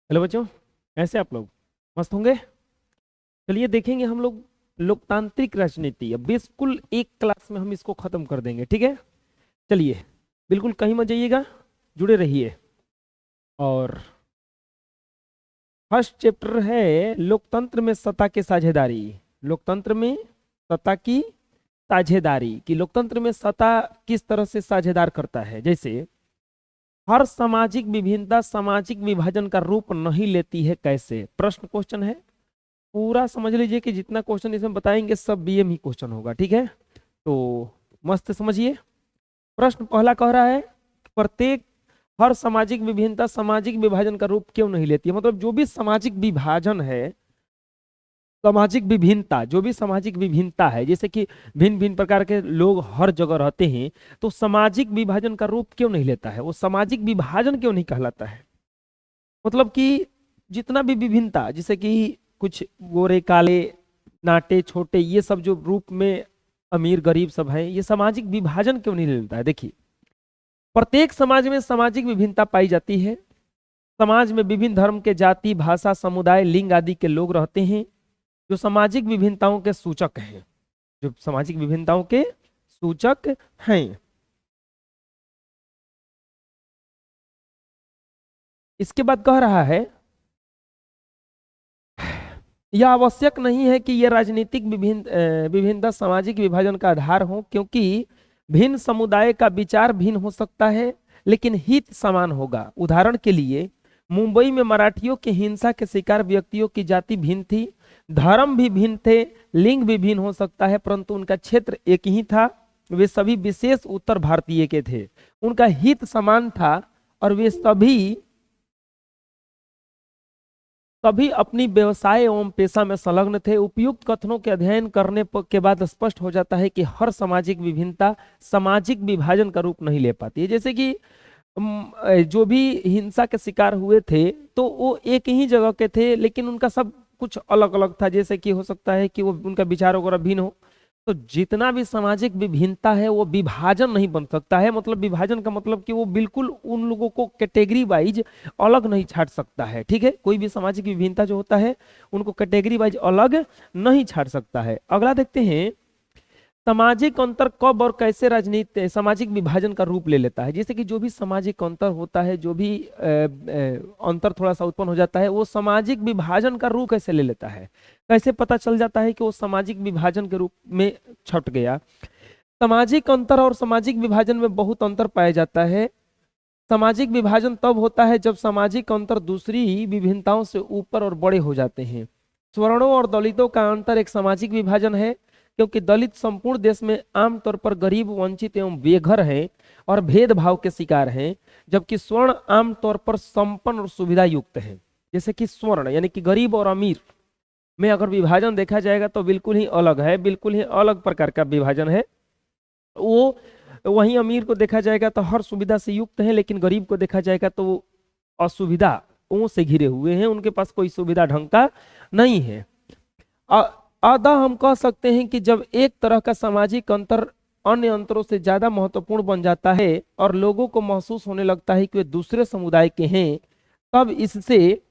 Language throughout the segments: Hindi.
हेलो बच्चों, कैसे आप लोग? मस्त होंगे। चलिए देखेंगे हम लोग लोकतांत्रिक राजनीति। अब बिल्कुल एक क्लास में हम इसको खत्म कर देंगे, ठीक है? चलिए, बिल्कुल कहीं मत जाइएगा, जुड़े रहिए। और फर्स्ट चैप्टर है लोकतंत्र में सत्ता की साझेदारी। लोकतंत्र में सत्ता की साझेदारी कि लोकतंत्र में सत्ता किस तरह से साझेदार करता है। जैसे हर सामाजिक विभिन्नता सामाजिक विभाजन का रूप नहीं लेती है, कैसे? प्रश्न क्वेश्चन है। पूरा समझ लीजिए कि जितना क्वेश्चन इसमें बताएंगे सब बीएम ही क्वेश्चन होगा, ठीक है? तो मस्त समझिए। प्रश्न पहला कह रहा है, प्रत्येक हर सामाजिक विभिन्नता सामाजिक विभाजन का रूप क्यों नहीं लेती है। मतलब जो भी सामाजिक विभाजन है, सामाजिक विभिन्नता, जो भी सामाजिक विभिन्नता है, जैसे कि भिन्न भिन्न प्रकार के लोग हर जगह रहते हैं, तो सामाजिक विभाजन का रूप क्यों नहीं लेता है, वो सामाजिक विभाजन क्यों नहीं कहलाता है। मतलब कि जितना भी विभिन्नता, जैसे कि कुछ गोरे काले नाटे छोटे, ये सब जो रूप में अमीर गरीब सब हैं, ये सामाजिक विभाजन क्यों नहीं लेता है। देखिए, प्रत्येक समाज में सामाजिक विभिन्नता पाई जाती है। समाज में विभिन्न धर्म के जाति भाषा समुदाय लिंग आदि के लोग रहते हैं, जो सामाजिक विभिन्नताओं के सूचक हैं। जो सामाजिक विभिन्नताओं के सूचक हैं। इसके बाद कह रहा है, यह आवश्यक नहीं है कि यह राजनीतिक विभिन्नता सामाजिक विभाजन का आधार हो, क्योंकि भिन्न समुदाय का विचार भिन्न हो सकता है लेकिन हित समान होगा। उदाहरण के लिए, मुंबई में मराठियों की हिंसा के शिकार व्यक्तियों की जाति भिन्न थी, धर्म भी भिन्न थे, लिंग भी भिन्न हो सकता है, परंतु उनका क्षेत्र एक ही था। वे सभी विशेष उत्तर भारतीय के थे, उनका हित समान था और वे सभी सभी अपनी व्यवसाय एवं पेशा में संलग्न थे। उपयुक्त कथनों के अध्ययन करने के बाद स्पष्ट हो जाता है कि हर सामाजिक विभिन्नता सामाजिक विभाजन का रूप नहीं ले पाती है। जैसे कि जो भी हिंसा के शिकार हुए थे, तो वो एक ही जगह के थे लेकिन उनका सब कुछ अलग अलग था। जैसे कि हो सकता है कि वो उनका विचार वगैरह भिन्न हो। तो जितना भी सामाजिक विभिन्नता है वो विभाजन नहीं बन सकता है। मतलब विभाजन का मतलब कि वो बिल्कुल उन लोगों को कैटेगरी वाइज अलग नहीं छाट सकता है, ठीक है? कोई भी सामाजिक विभिन्नता जो होता है उनको कैटेगरी वाइज अलग नहीं छाट सकता है। अगला देखते हैं, सामाजिक अंतर कब और कैसे राजनीति सामाजिक विभाजन का रूप ले लेता है। जैसे कि जो भी सामाजिक अंतर होता है, जो भी अंतर थोड़ा सा उत्पन्न हो जाता है, वो सामाजिक विभाजन का रूप कैसे ले लेता है। कैसे पता चल जाता है कि वो सामाजिक विभाजन के रूप में छट गया। सामाजिक अंतर और सामाजिक विभाजन में बहुत अंतर पाया जाता है। सामाजिक विभाजन तब होता है जब सामाजिक अंतर दूसरी विभिन्नताओं से ऊपर और बड़े हो जाते हैं। सवर्णों और दलितों का अंतर एक सामाजिक विभाजन है, क्योंकि दलित संपूर्ण देश में आमतौर पर गरीब वंचित एवं बेघर हैं और भेदभाव के शिकार हैं, जबकि स्वर्ण आमतौर पर संपन्न और सुविधा युक्त है। जैसे कि स्वर्ण यानी कि गरीब और अमीर में अगर विभाजन देखा जाएगा तो बिल्कुल ही अलग है, बिल्कुल ही अलग प्रकार का विभाजन है। वो वहीं अमीर को देखा जाएगा तो हर सुविधा से युक्त है, लेकिन गरीब को देखा जाएगा तो वो असुविधाओं से घिरे हुए हैं, उनके पास कोई सुविधा ढंग का नहीं है। अतः हम कह सकते हैं कि जब एक तरह का सामाजिक अंतर अन्य अंतरों से ज्यादा महत्वपूर्ण बन जाता है और लोगों को महसूस होने लगता है कि वे दूसरे समुदाय के हैं, तब इससे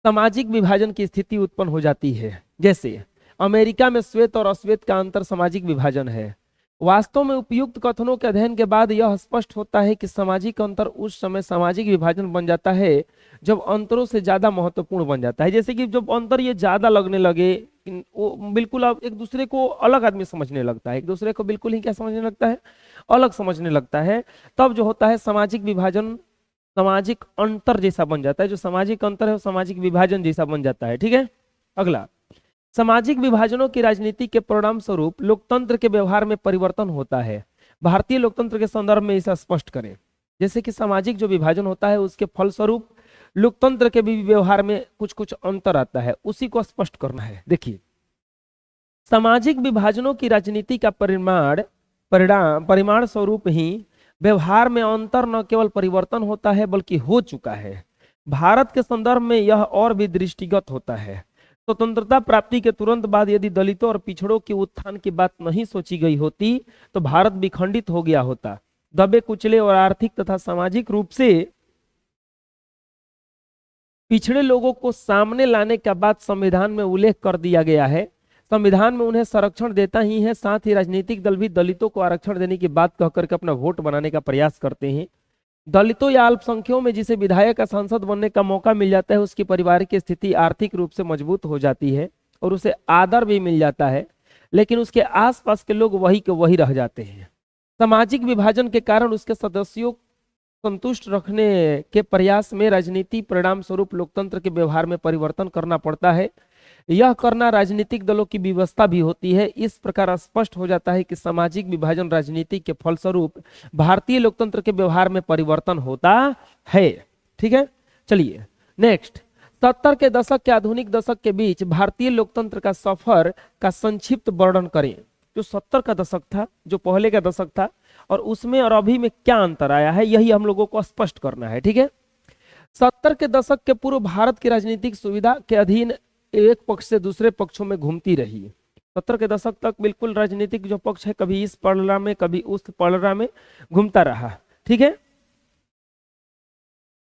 सामाजिक विभाजन की स्थिति उत्पन्न हो जाती है। जैसे अमेरिका में श्वेत और अश्वेत का अंतर सामाजिक विभाजन है। वास्तव में उपयुक्त कथनों के अध्ययन के बाद यह स्पष्ट होता है कि सामाजिक अंतर उस समय सामाजिक विभाजन बन जाता है जब अंतरों से ज्यादा महत्वपूर्ण बन जाता है। जैसे कि जब अंतर ये ज्यादा लगने लगे, वो बिल्कुल अब एक दूसरे को अलग आदमी समझने लगता है, एक दूसरे को बिल्कुल ही क्या समझने लगता है, अलग समझने लगता है। तब जो होता है सामाजिक विभाजन सामाजिक अंतर जैसा बन जाता है। जो सामाजिक अंतर है वो सामाजिक विभाजन जैसा बन जाता है, ठीक है? अगला, सामाजिक विभाजनों की राजनीति के परिणाम स्वरूप लोकतंत्र के व्यवहार में परिवर्तन होता है। भारतीय लोकतंत्र के संदर्भ में इसे स्पष्ट करें। जैसे कि सामाजिक जो विभाजन होता है उसके फलस्वरूप लोकतंत्र के भी व्यवहार में कुछ कुछ अंतर आता है, उसी को स्पष्ट करना है। देखिए, सामाजिक विभाजनों की राजनीति का परिमाण स्वरूप ही व्यवहार में अंतर न केवल परिवर्तन होता है बल्कि हो चुका है। भारत के संदर्भ में यह और भी दृष्टिगत होता है। स्वतंत्रता प्राप्ति के तुरंत बाद यदि दलितों और पिछड़ों के उत्थान की बात नहीं सोची गई होती तो भारत विखंडित हो गया होता। दबे कुचले और आर्थिक तथा सामाजिक रूप से पिछड़े लोगों को सामने लाने का बात संविधान में उल्लेख कर दिया गया है। संविधान में उन्हें संरक्षण देता ही है, साथ ही राजनीतिक दल भी दलितों को आरक्षण देने की बात कह करके अपना वोट बनाने का प्रयास करते हैं। दलितों या अल्पसंख्यकों में जिसे विधायक या सांसद बनने का मौका मिल जाता है, उसकी पारिवारिक स्थिति आर्थिक रूप से मजबूत हो जाती है और उसे आदर भी मिल जाता है, लेकिन उसके आसपास के लोग वही के वही रह जाते हैं। सामाजिक विभाजन के कारण उसके सदस्यों संतुष्ट रखने के प्रयास में राजनीति परिणाम स्वरूप लोकतंत्र के व्यवहार में परिवर्तन करना पड़ता है। यह करना राजनीतिक दलों की व्यवस्था भी होती है। इस प्रकार स्पष्ट हो जाता है कि सामाजिक विभाजन राजनीति के फलस्वरूप भारतीय लोकतंत्र के व्यवहार में परिवर्तन होता है। ठीक है, चलिए नेक्स्ट। 70 के दशक के आधुनिक दशक के बीच भारतीय लोकतंत्र का सफर का संक्षिप्त वर्णन करें। जो 70 का दशक था, जो पहले का दशक था, और उसमें और अभी में क्या अंतर आया है, यही हम लोगों को स्पष्ट करना है। ठीक है, 70 के दशक के पूर्व भारत की राजनीतिक सुविधा के अधीन एक पक्ष से दूसरे पक्षों में घूमती रही। 70 के दशक तक बिल्कुल राजनीतिक जो पक्ष है, कभी इस पलड़ा में कभी उस पलड़ा में घूमता रहा। ठीक है,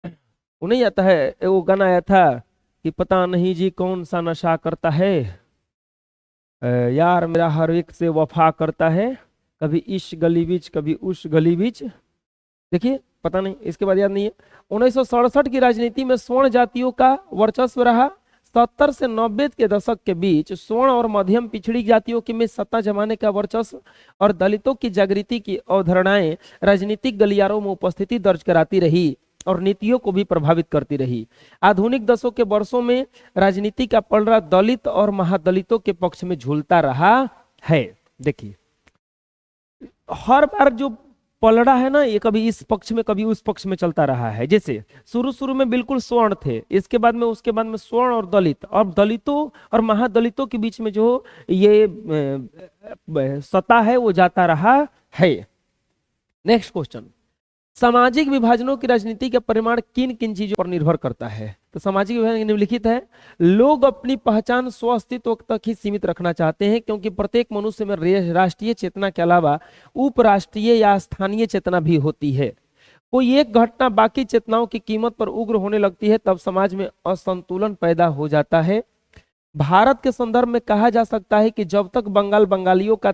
वो नहीं आता है, वो गाना आया था कि पता नहीं जी कौन सा नशा करता है, यार मेरा हर एक से वफा करता है, कभी इस गली बीच कभी उस गली बीच। देखिए, पता नहीं, इसके बाद याद नहीं है। 1967 की राजनीति में स्वर्ण जातियों का वर्चस्व रहा। 70 से 90 के दशक के बीच स्वर्ण और मध्यम पिछड़ी जातियों के में सत्ता जमाने का वर्चस्व और दलितों की जागृति की अवधारणाएं राजनीतिक गलियारों में उपस्थिति दर्ज कराती रही और नीतियों को भी प्रभावित करती रही। आधुनिक दशकों के वर्षों में राजनीति का पलड़ा दलित और महादलितों के पक्ष में झूलता रहा है। देखिए, हर बार जो पलड़ा है ना, ये कभी इस पक्ष में कभी उस पक्ष में चलता रहा है। जैसे शुरू में बिल्कुल स्वर्ण थे, इसके बाद में उसके बाद में स्वर्ण और दलित, और दलितों और महादलितों के बीच में जो ये सत्ता है वो जाता रहा है। नेक्स्ट क्वेश्चन, सामाजिक विभाजनों की राजनीति का परिमाण किन किन चीजों पर निर्भर करता है? तो सामाजिक विभाजन निम्नलिखित है। लोग अपनी पहचान स्व अस्तित्व तक ही सीमित रखना चाहते हैं, क्योंकि प्रत्येक मनुष्य में राष्ट्रीय चेतना के अलावा उपराष्ट्रीय या स्थानीय चेतना भी होती है। कोई एक घटना बाकी चेतनाओं की कीमत पर उग्र होने लगती है, तब समाज में असंतुलन पैदा हो जाता है। भारत के संदर्भ में कहा जा सकता है कि जब तक बंगाल बंगालियों का,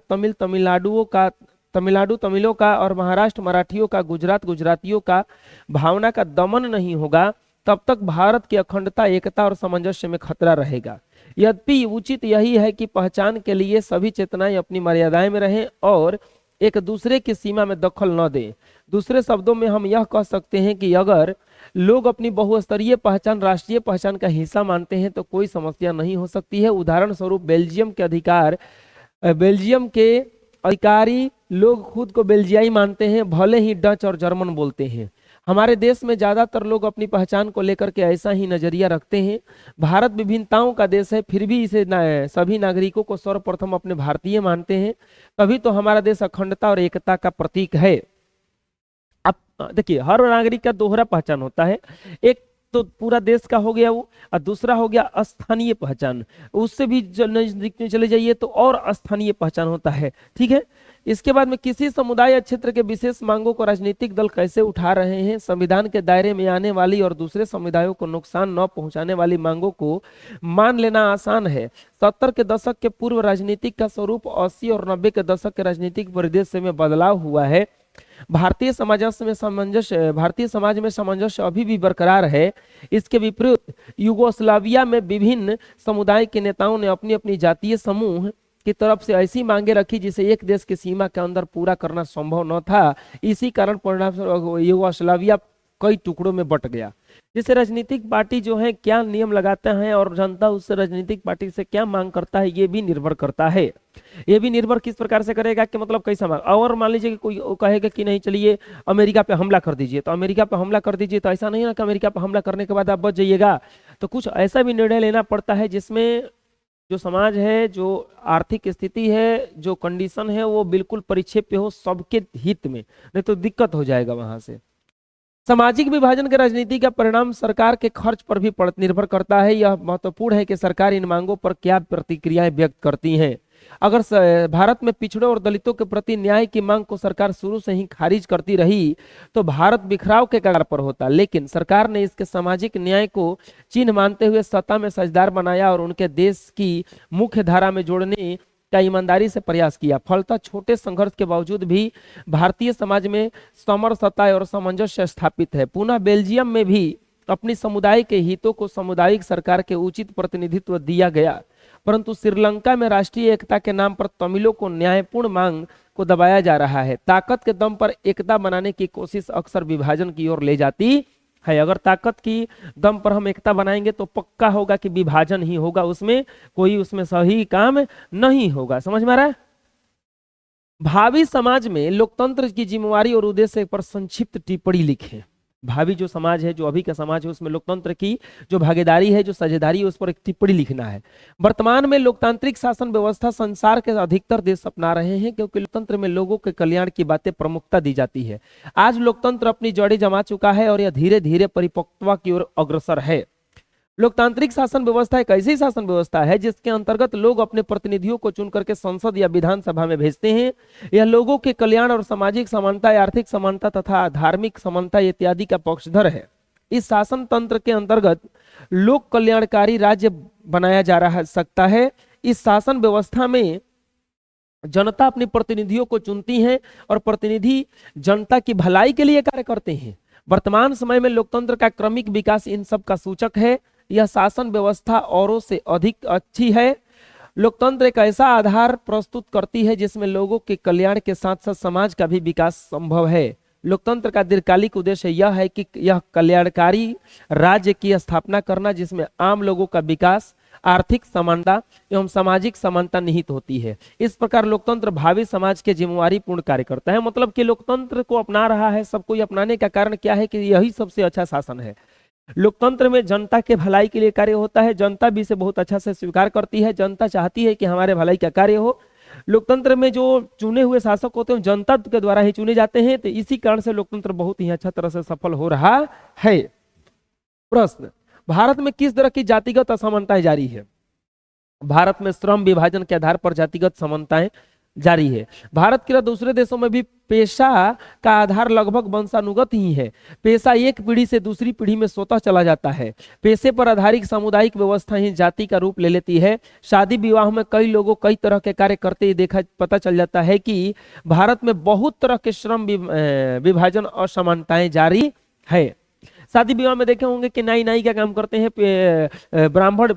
तमिलनाडु तमिलों का और महाराष्ट्र मराठियों का, गुजरात गुजरातियों का भावना का दमन नहीं होगा, तब तक भारत की अखंडता, एकता और सामंजस्य में खतरा रहेगा। यद्यपि उचित यही है कि पहचान के लिए सभी चेतनाएं अपनी मर्यादाएं में रहें और एक दूसरे की सीमा में दखल न दें। दूसरे शब्दों में हम यह कह सकते हैं कि अगर लोग अपनी बहुस्तरीय पहचान राष्ट्रीय पहचान का हिस्सा मानते हैं तो कोई समस्या नहीं हो सकती है। उदाहरण स्वरूप बेल्जियम के अधिकारी लोग खुद को बेल्जियाई मानते हैं, भले ही डच और जर्मन बोलते हैं। हमारे देश में ज्यादातर लोग अपनी पहचान को लेकर के ऐसा ही नजरिया रखते हैं। भारत विभिन्नताओं का देश है, फिर भी इसे सभी नागरिकों को सर्वप्रथम अपने भारतीय मानते हैं। तभी तो हमारा देश अखंडता और एकता का प्रतीक है। अब देखिए, हर नागरिक का दोहरा पहचान होता है। एक तो पूरा देश का हो गया वो, और दूसरा हो गया स्थानीय पहचान। उससे भी नजदीक में चले जाइए तो और स्थानीय पहचान होता है। ठीक है, इसके बाद में किसी समुदाय या क्षेत्र के विशेष मांगों को राजनीतिक दल कैसे उठा रहे हैं, संविधान के दायरे में आने वाली और दूसरे समुदायों को नुकसान न पहुंचाने वाली मांगों को मान लेना आसान है। 70 के दशक के पूर्व राजनीतिक का स्वरूप 80 और 90 के दशक के राजनीतिक परिदृश्य में बदलाव हुआ है। भारतीय समाज में सामंजस्य अभी भी बरकरार है। इसके विपरीत युगोस्लाविया में विभिन्न समुदाय के नेताओं ने अपनी अपनी जातीय समूह की तरफ से ऐसी मांगे रखी जिसे एक देश की सीमा के अंदर पूरा करना संभव न था। इसी कारण परिणाम युगोस्लाविया कई टुकड़ों में बट गया। जैसे राजनीतिक पार्टी जो है क्या नियम लगाते हैं और जनता उससे राजनीतिक पार्टी से क्या मांग करता है, ये भी निर्भर करता है। ये भी निर्भर किस प्रकार से करेगा कि मतलब कैसा मांग। और मान लीजिए कि कोई कहेगा कि नहीं चलिए अमेरिका पे हमला कर दीजिए, तो अमेरिका पे हमला कर दीजिए, तो ऐसा नहीं ना कि अमेरिका पे हमला करने के बाद आप बच जाइएगा। तो कुछ ऐसा भी निर्णय लेना पड़ता है जिसमें जो समाज है, जो आर्थिक स्थिति है, जो कंडीशन है, वो बिल्कुल परिक्षेप्य हो सबके हित में, नहीं तो दिक्कत हो जाएगा वहां से। सामाजिक विभाजन के राजनीति का परिणाम सरकार के खर्च पर भी निर्भर करता है। यह महत्वपूर्ण है कि सरकार इन मांगों पर क्या प्रतिक्रियाएं व्यक्त करती हैं। अगर भारत में पिछड़ों और दलितों के प्रति न्याय की मांग को सरकार शुरू से ही खारिज करती रही तो भारत बिखराव के कगार पर होता। लेकिन सरकार ने इसके सामाजिक न्याय को चिन्ह मानते हुए सत्ता में साझेदार बनाया और उनके देश की मुख्य धारा में जोड़ने का ईमानदारी से प्रयास किया। फलतः छोटे संघर्ष के बावजूद भी भारतीय समाज में समरसता और सामंजस्य स्थापित है। पुनः बेल्जियम में भी अपनी समुदाय के हितों को सामुदायिक सरकार के उचित प्रतिनिधित्व दिया गया, परंतु श्रीलंका में राष्ट्रीय एकता के नाम पर तमिलों को न्यायपूर्ण मांग को दबाया जा रहा है। ताकत के दम पर एकता बनाने की कोशिश अक्सर विभाजन की ओर ले जाती है। अगर ताकत की दम पर हम एकता बनाएंगे तो पक्का होगा कि विभाजन ही होगा, उसमें सही काम नहीं होगा। समझ में आ रहा है? भावी समाज में लोकतंत्र की जिम्मेवारी और उद्देश्य पर संक्षिप्त टिप्पणी लिखें। भावी जो समाज है, जो अभी का समाज है, उसमें लोकतंत्र की जो भागीदारी है, जो साझेदारी है, उस पर एक टिप्पणी लिखना है। वर्तमान में लोकतांत्रिक शासन व्यवस्था संसार के अधिकतर देश अपना रहे हैं क्योंकि लोकतंत्र में लोगों के कल्याण की बातें प्रमुखता दी जाती है। आज लोकतंत्र अपनी जड़ें जमा चुका है और यह धीरे धीरे परिपक्वता की ओर अग्रसर है। लोकतांत्रिक शासन व्यवस्था एक ऐसी शासन व्यवस्था है जिसके अंतर्गत लोग अपने प्रतिनिधियों को चुन करके संसद या विधानसभा में भेजते हैं। यह लोगों के कल्याण और सामाजिक समानता, आर्थिक समानता तथा धार्मिक समानता इत्यादि का पक्षधर है। इस शासन तंत्र के अंतर्गत लोक कल्याणकारी राज्य बनाया जा रहा सकता है। इस शासन व्यवस्था में जनता अपने प्रतिनिधियों को चुनती है और प्रतिनिधि जनता की भलाई के लिए कार्य करते हैं। वर्तमान समय में लोकतंत्र का क्रमिक विकास इन सब का सूचक है। यह शासन व्यवस्था औरों से अधिक अच्छी है। लोकतंत्र एक ऐसा आधार प्रस्तुत करती है जिसमें लोगों के कल्याण के साथ साथ समाज का भी विकास संभव है। लोकतंत्र का दीर्घकालिक उद्देश्य यह है कि यह कल्याणकारी राज्य की स्थापना करना जिसमें आम लोगों का विकास, आर्थिक समानता एवं सामाजिक समानता निहित होती है। इस प्रकार लोकतंत्र भावी समाज के जिम्मेवारी पूर्ण कार्य करता है। मतलब कि लोकतंत्र को अपना रहा है, सबको अपनाने का कारण क्या है कि यही सबसे अच्छा शासन है। लोकतंत्र में जनता के भलाई के लिए कार्य होता है। जनता भी इसे बहुत अच्छा से स्वीकार करती है। जनता चाहती है कि हमारे भलाई का कार्य हो। लोकतंत्र में जो चुने हुए शासक होते हैं जनता के द्वारा ही चुने जाते हैं, तो इसी कारण से लोकतंत्र बहुत ही अच्छा तरह से सफल हो रहा है। प्रश्न, भारत में किस तरह की जातिगत असमानताएं जारी है? भारत में श्रम विभाजन के आधार पर जातिगत समानताएं जारी है। भारत के दूसरे देशों में भी पेशा का आधार लगभग वंशानुगत ही है। पेशा एक पीढ़ी से दूसरी पीढ़ी में स्वतः चला जाता है। पेशे पर आधारित सामुदायिक व्यवस्था ही जाति का रूप ले लेती है। शादी विवाह में कई लोगों कई तरह के कार्य करते ही पता चल जाता है कि भारत में बहुत तरह के श्रम विभाजन असमानताएं जारी है। शादी विवाह में देखे होंगे कि नाई का काम करते हैं, ब्राह्मण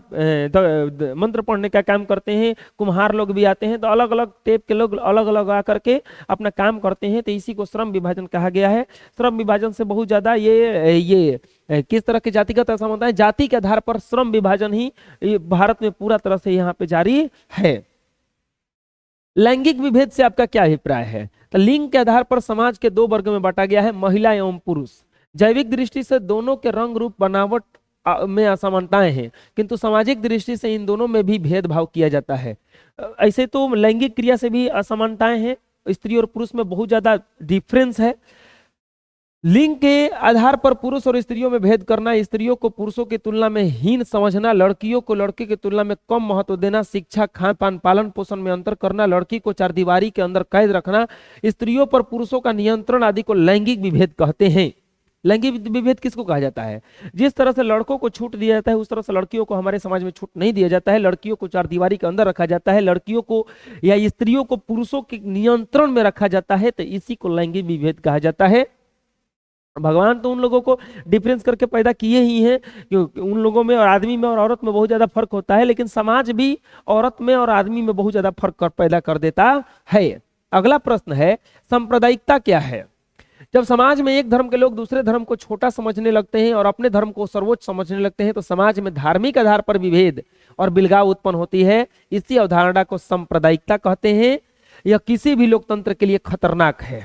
मंत्र पढ़ने का काम करते हैं, कुम्हार लोग भी आते हैं, तो अलग अलग टाइप के लोग अलग अलग आकर के अपना काम करते हैं। तो इसी को श्रम विभाजन कहा गया है। श्रम विभाजन से बहुत ज्यादा ये किस तरह की जातिगत असमानता है, जाति के आधार पर श्रम विभाजन ही भारत में पूरा तरह से यहाँ पे जारी है। लैंगिक विभेद से आपका क्या अभिप्राय है? तो लिंग के आधार पर समाज के दो वर्ग में बांटा गया है, महिला एवं पुरुष। जैविक दृष्टि से दोनों के रंग रूप बनावट में असमानताएं हैं, किंतु सामाजिक दृष्टि से इन दोनों में भी भेदभाव किया जाता है। ऐसे तो लैंगिक क्रिया से भी असमानताएं हैं, स्त्री और पुरुष में बहुत ज्यादा डिफरेंस है। लिंग के आधार पर पुरुष और स्त्रियों में भेद करना, स्त्रियों को पुरुषों की तुलना में हीन समझना, लड़कियों को लड़के की तुलना में कम महत्व देना, शिक्षा, खान पान, पालन पोषण में अंतर करना, लड़की को चारदीवारी के अंदर कैद रखना, स्त्रियों पर पुरुषों का नियंत्रण आदि को लैंगिक विभेद कहते हैं। लैंगिक विभेद किसको कहा जाता है? जिस तरह से लड़कों को छूट दिया जाता है उस तरह से लड़कियों को हमारे समाज में छूट नहीं दिया जाता है। लड़कियों को चारदीवारी के अंदर रखा जाता है, लड़कियों को या स्त्रियों को पुरुषों के नियंत्रण में रखा जाता है, तो इसी को लैंगिक विभेद कहा जाता है। भगवान तो उन लोगों को डिफरेंस करके पैदा किए ही हैं, क्योंकि उन लोगों में और आदमी में और औरत में बहुत ज्यादा फर्क होता है, लेकिन समाज भी औरत में और आदमी में बहुत ज्यादा फर्क पैदा कर देता है। अगला प्रश्न है, सांप्रदायिकता क्या है? जब समाज में एक धर्म के लोग दूसरे धर्म को छोटा समझने लगते हैं और अपने धर्म को सर्वोच्च समझने लगते हैं तो समाज में धार्मिक आधार पर विभेद और बिलगाव उत्पन्न होती है। इसी अवधारणा को सांप्रदायिकता कहते हैं। यह किसी भी लोकतंत्र के लिए खतरनाक है।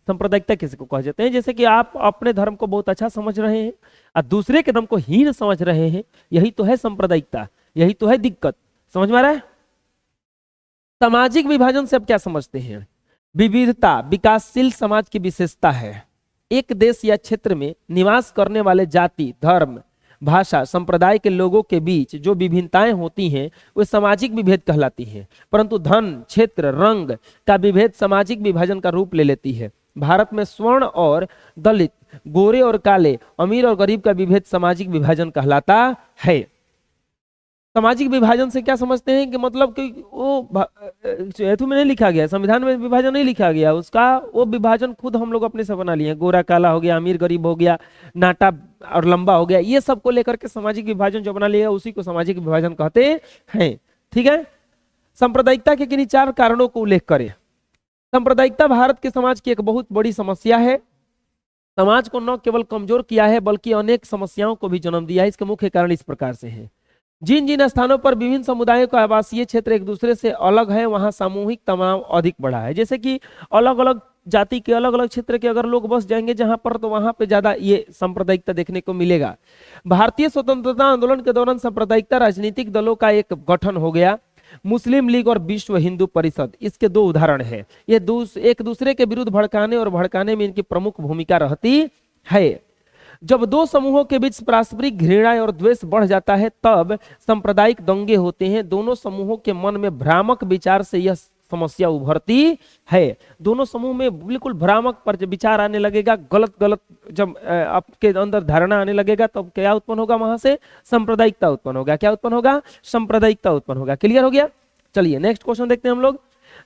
सांप्रदायिकता किसी को कह जाते हैं? जैसे कि आप अपने धर्म को बहुत अच्छा समझ रहे हैं और दूसरे के धर्म को हीन समझ रहे हैं, यही तो है सांप्रदायिकता, यही तो है दिक्कत। समझ में आ रहा है? सामाजिक विभाजन से आप क्या समझते हैं? विविधता विकासशील समाज की विशेषता है। एक देश या क्षेत्र में निवास करने वाले जाति, धर्म, भाषा, संप्रदाय के लोगों के बीच जो विभिन्नताएं होती हैं वे सामाजिक विभेद कहलाती हैं, परंतु धन, क्षेत्र, रंग का विभेद सामाजिक विभाजन का रूप ले लेती है। भारत में स्वर्ण और दलित, गोरे और काले, अमीर और गरीब का विभेद सामाजिक विभाजन कहलाता है। सामाजिक विभाजन से क्या समझते हैं कि मतलब कि वो हेतु में नहीं लिखा गया, संविधान में विभाजन नहीं लिखा गया, उसका वो विभाजन खुद हम लोग अपने से बना लिए। गोरा काला हो गया, अमीर गरीब हो गया, नाटा और लंबा हो गया, ये सब को लेकर के सामाजिक विभाजन जो बना लिया उसी को सामाजिक विभाजन कहते हैं। ठीक है, सांप्रदायिकता के किन्हीं 4 कारणों को उल्लेख करें। सांप्रदायिकता भारत के समाज की एक बहुत बड़ी समस्या है। समाज को न केवल कमजोर किया है बल्कि अनेक समस्याओं को भी जन्म दिया है। इसके मुख्य कारण इस प्रकार से हैं। जिन जिन स्थानों पर विभिन्न समुदायों का आवासीय क्षेत्र एक दूसरे से अलग है वहां सामूहिक तनाव अधिक बढ़ा है। जैसे कि अलग अलग जाति के अलग अलग क्षेत्र के अगर लोग बस जाएंगे जहां पर, तो वहां पे ज्यादा ये सांप्रदायिकता देखने को मिलेगा। भारतीय स्वतंत्रता आंदोलन के दौरान सांप्रदायिकता राजनीतिक दलों का एक गठन हो गया। मुस्लिम लीग और विश्व हिंदू परिषद इसके 2 उदाहरण है। ये एक दूसरे के विरुद्ध भड़काने और भड़काने में इनकी प्रमुख भूमिका रहती है। जब 2 समूहों के बीच पारस्परिक घृणा और द्वेष बढ़ जाता है तब सांप्रदायिक दंगे होते हैं। दोनों समूहों के मन में भ्रामक विचार से यह समस्या उभरती है। दोनों समूह में बिल्कुल भ्रामक पर जब विचार आने लगेगा, गलत गलत जब आपके अंदर धारणा आने लगेगा तब क्या उत्पन्न होगा, वहां से सांप्रदायिकता उत्पन्न होगा। क्या उत्पन्न होगा? सांप्रदायिकता उत्पन्न होगा। क्लियर हो गया? चलिए नेक्स्ट क्वेश्चन देखते हैं हम लोग।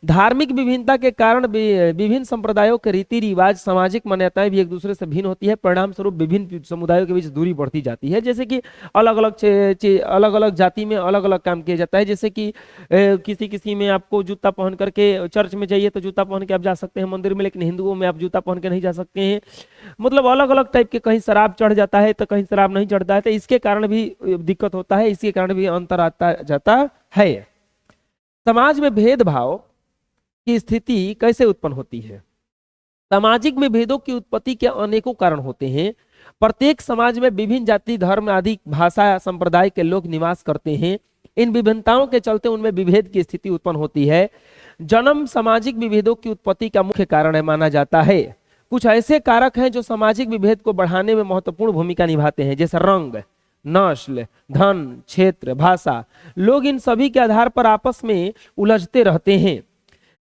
धार्मिक विभिन्नता के कारण विभिन्न संप्रदायों के रीति रिवाज, सामाजिक मान्यताएं भी एक दूसरे से भिन्न होती है। परिणाम स्वरूप विभिन्न समुदायों के बीच दूरी बढ़ती जाती है। जैसे कि अलग अलग जाति में अलग अलग काम किया जाता है। जैसे कि किसी में आपको जूता पहन करके चर्च में जाइए तो जूता पहन के आप जा सकते हैं मंदिर में, लेकिन हिंदुओं में आप जूता पहन के नहीं जा सकते हैं। मतलब अलग अलग टाइप के, कहीं शराब चढ़ जाता है तो कहीं शराब नहीं चढ़ता है, तो इसके कारण भी दिक्कत होता है, इसके कारण भी अंतर आता जाता है। समाज में भेदभाव की स्थिति कैसे उत्पन्न होती है? सामाजिक में भेदों की उत्पत्ति के अनेकों कारण होते हैं। प्रत्येक समाज में विभिन्न जाति, धर्म आदि, भाषा, संप्रदाय के लोग निवास करते हैं। इन विभिन्नताओं के चलते उनमें विभेद की स्थिति उत्पन्न होती है। जन्म सामाजिक विभेदों की उत्पत्ति का मुख्य कारण है माना जाता है। कुछ ऐसे कारक हैं जो सामाजिक विभेद को बढ़ाने में महत्वपूर्ण भूमिका निभाते हैं, जैसे रंग, नस्ल, धन, क्षेत्र, भाषा। लोग इन सभी के आधार पर आपस में उलझते रहते हैं,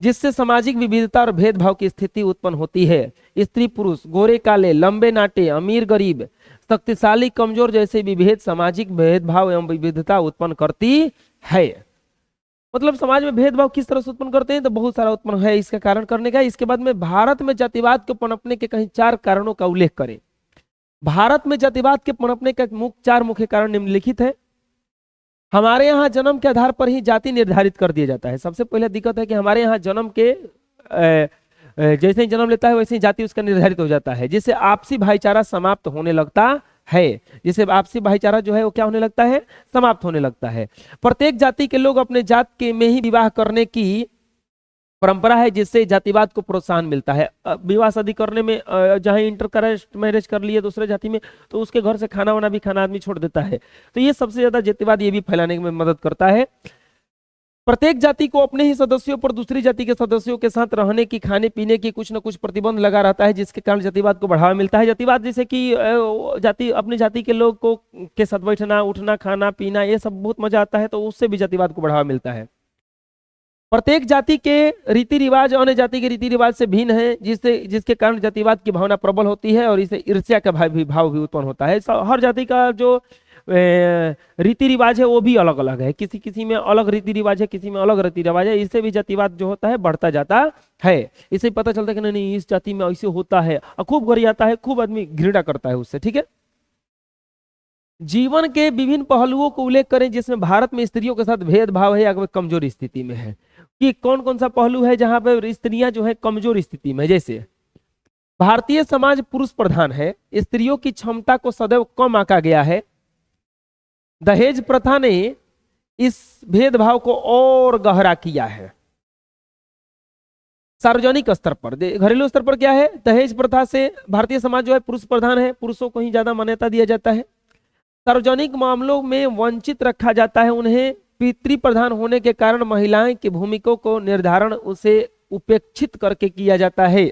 जिससे सामाजिक विविधता और भेदभाव की स्थिति उत्पन्न होती है। स्त्री पुरुष, गोरे काले, लंबे नाटे, अमीर गरीब, शक्तिशाली कमजोर जैसे विभेद सामाजिक भेदभाव एवं विविधता उत्पन्न करती है। मतलब समाज में भेदभाव किस तरह से उत्पन्न करते हैं, तो बहुत सारा उत्पन्न है इसका कारण करने का। इसके बाद में भारत में जातिवाद के पनपने के कहीं 4 कारणों का उल्लेख करें। भारत में जातिवाद के पनपने का 4 मुख्य कारण निम्नलिखित है। हमारे यहाँ जन्म के आधार पर ही जाति निर्धारित कर दिया जाता है। सबसे पहले दिक्कत है कि हमारे यहाँ जन्म के जैसे ही जन्म लेता है वैसे ही जाति उसका निर्धारित हो जाता है, जिससे आपसी भाईचारा समाप्त होने लगता है। जिससे आपसी भाईचारा जो है वो क्या होने लगता है? समाप्त होने लगता है। प्रत्येक जाति के लोग अपने जात के में ही विवाह करने की परंपरा है, जिससे जातिवाद को प्रोत्साहन मिलता है। विवाह शादी करने में जहां इंटरकास्ट मैरिज कर लिए दूसरे जाति में, तो उसके घर से खाना वाना भी खाना आदमी छोड़ देता है। तो ये सबसे ज्यादा जातिवाद ये भी फैलाने में मदद करता है। प्रत्येक जाति को अपने ही सदस्यों पर दूसरी जाति के सदस्यों के साथ रहने की, खाने पीने की कुछ न कुछ प्रतिबंध लगा रहता है, जिसके कारण जातिवाद को बढ़ावा मिलता है। जातिवाद जैसे कि अपनी जाति के लोग को के साथ बैठना, उठना, खाना पीना, ये सब बहुत मजा आता है, तो उससे भी जातिवाद को बढ़ावा मिलता है। प्रत्येक जाति के रीति रिवाज अन्य जाति के रीति रिवाज से भिन्न है, जिसके कारण जातिवाद की भावना प्रबल होती है और इसे ईर्ष्या का भाव भी उत्पन्न होता है। हर जाति का जो रीति रिवाज है वो भी अलग अलग है। किसी में अलग रीति रिवाज है, किसी में अलग रीति रिवाज है। इससे भी जातिवाद जो होता है बढ़ता जाता है। इससे पता चलता है कि नहीं इस जाति में ऐसे होता है, और खूब गरियाता है, खूब आदमी घृणा करता है उससे। ठीक है, जीवन के विभिन्न पहलुओं को उल्लेख करें जिसमें भारत में स्त्रियों के साथ भेदभाव है या कमजोर स्थिति में है। कि कौन कौन सा पहलू है जहां पर स्त्रियां जो है कमजोर स्थिति में? जैसे भारतीय समाज पुरुष प्रधान है, स्त्रियों की क्षमता को सदैव कम आंका गया है। दहेज प्रथा ने इस भेदभाव को और गहरा किया है। सार्वजनिक स्तर पर, घरेलू स्तर पर क्या है? दहेज प्रथा से भारतीय समाज जो है पुरुष प्रधान है, पुरुषों को ही ज्यादा मान्यता दिया जाता है। सार्वजनिक मामलों में वंचित रखा जाता है उन्हें। पितृ प्रधान होने के कारण महिलाएं की भूमिका को निर्धारण उसे उपेक्षित करके किया जाता है।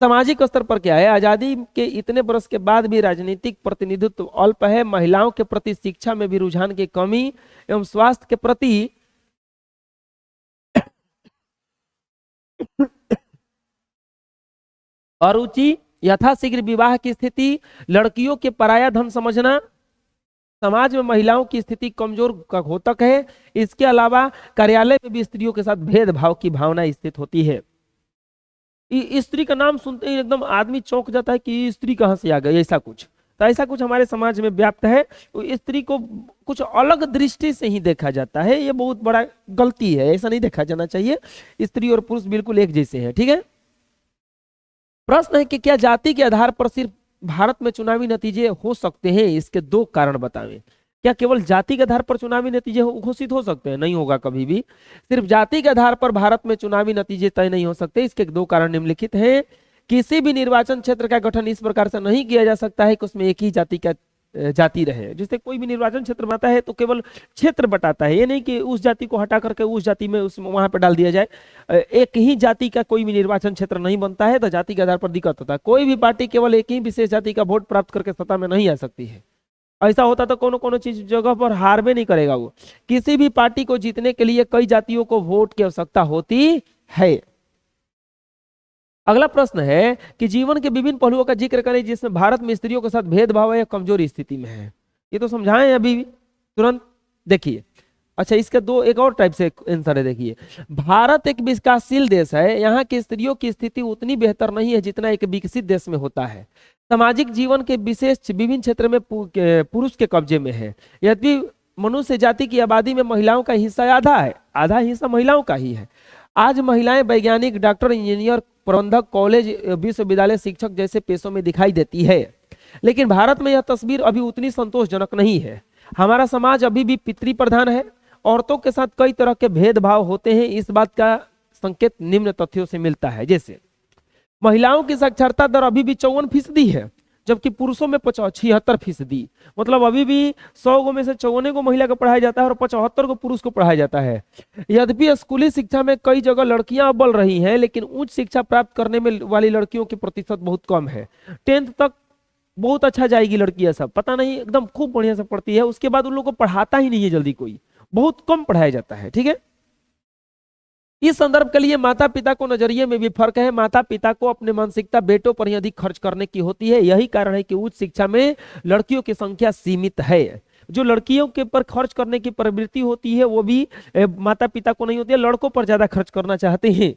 सामाजिक स्तर पर क्या है, आजादी के इतने वर्ष के बाद भी राजनीतिक प्रतिनिधित्व अल्प है, महिलाओं के प्रति शिक्षा में भी रुझान की कमी एवं स्वास्थ्य के प्रति अरुचि, यथाशीघ्र विवाह की स्थिति, लड़कियों के पराया धन समझना, समाज में महिलाओं की स्थिति कमजोर का घोतक है। इसके अलावा कार्यालय में भी स्त्रियों के साथ भेदभाव की भावना स्थित होती है। स्त्री का नाम सुनते ही एकदम आदमी चौंक जाता है कि स्त्री कहाँ से आ गई, ऐसा कुछ। तो ऐसा कुछ हमारे समाज में व्याप्त है। तो स्त्री को कुछ अलग दृष्टि से ही देखा जाता है, ये बहुत बड़ा गलती है, ऐसा नहीं देखा जाना चाहिए। स्त्री और पुरुष बिल्कुल एक जैसे हैं, ठीक है। प्रश्न है कि क्या जाति के आधार पर सिर्फ भारत में चुनावी नतीजे हो सकते हैं? इसके दो कारण बताएं। क्या केवल जाति के आधार पर चुनावी नतीजे घोषित हो सकते हैं? नहीं होगा कभी भी। सिर्फ जाति के आधार पर भारत में चुनावी नतीजे तय नहीं हो सकते। इसके दो कारण निम्नलिखित हैं। किसी भी निर्वाचन क्षेत्र का गठन इस प्रकार से नहीं किया जा सकता है कि उसमें एक ही जाति रहे। जैसे कोई भी निर्वाचन क्षेत्र बनाता है तो केवल क्षेत्र बटाता है, ये नहीं कि उस जाति को हटा करके उस जाति में उस वहां पर डाल दिया जाए। एक ही जाति का कोई भी निर्वाचन क्षेत्र नहीं बनता है, तो जाति के आधार पर दिक्कत होता है। कोई भी पार्टी केवल एक ही विशेष जाति का वोट प्राप्त करके सत्ता में नहीं आ सकती है। ऐसा होता तो कोनो कोनो चीज जगह पर हार भी नहीं करेगा वो। किसी भी पार्टी को जीतने के लिए कई जातियों को वोट की आवश्यकता होती है। अगला प्रश्न है कि जीवन के विभिन्न पहलुओं का जिक्र करें जिसमें भारत में स्त्रियों के साथ भेदभाव या कमजोर स्थिति में है। ये तो समझाएं अभी तुरंत। देखिए, अच्छा इसका दो एक और टाइप से आंसर है। देखिए, भारत एक विकासशील देश है, यहाँ की स्त्रियों की स्थिति उतनी बेहतर नहीं है जितना एक विकसित देश में होता है। सामाजिक जीवन के विशेष विभिन्न क्षेत्र में पुरुष के कब्जे में है। यद्यपि मनुष्य जाति की आबादी में महिलाओं का हिस्सा आधा है, आधा हिस्सा महिलाओं का ही है। आज महिलाएं वैज्ञानिक, डॉक्टर, इंजीनियर, प्रबंधक, कॉलेज, विश्वविद्यालय शिक्षक जैसे पेशों में दिखाई देती है। लेकिन भारत में यह तस्वीर अभी उतनी संतोषजनक नहीं है। हमारा समाज अभी भी पितृ प्रधान है। औरतों के साथ कई तरह के भेदभाव होते हैं। इस बात का संकेत निम्न तथ्यों से मिलता है। जैसे महिलाओं की साक्षरता दर अभी भी 54% है, जबकि पुरुषों में 76%। मतलब अभी भी 100 गो में से 54 को महिला को पढ़ाया जाता है और 75 को पुरुष को पढ़ाया जाता है। यद्यपि स्कूली शिक्षा में कई जगह लड़कियां अव्वल रही हैं, लेकिन उच्च शिक्षा प्राप्त करने में वाली लड़कियों की प्रतिशत बहुत कम है। 10th तक बहुत अच्छा जाएगी लड़कियां, सब पता नहीं एकदम खूब बढ़िया से पढ़ती है। उसके बाद उन लोगों को पढ़ाता ही नहीं है जल्दी, कोई बहुत कम पढ़ाया जाता है, ठीक है। इस संदर्भ के लिए माता पिता को नजरिए में भी फर्क है। माता पिता को अपने मानसिकता बेटों पर ही अधिक खर्च करने की होती है। यही कारण है कि उच्च शिक्षा में लड़कियों की संख्या सीमित है। जो लड़कियों के पर खर्च करने की प्रवृत्ति होती है वो भी माता पिता को नहीं होती है, लड़कों पर ज्यादा खर्च करना चाहते हैं।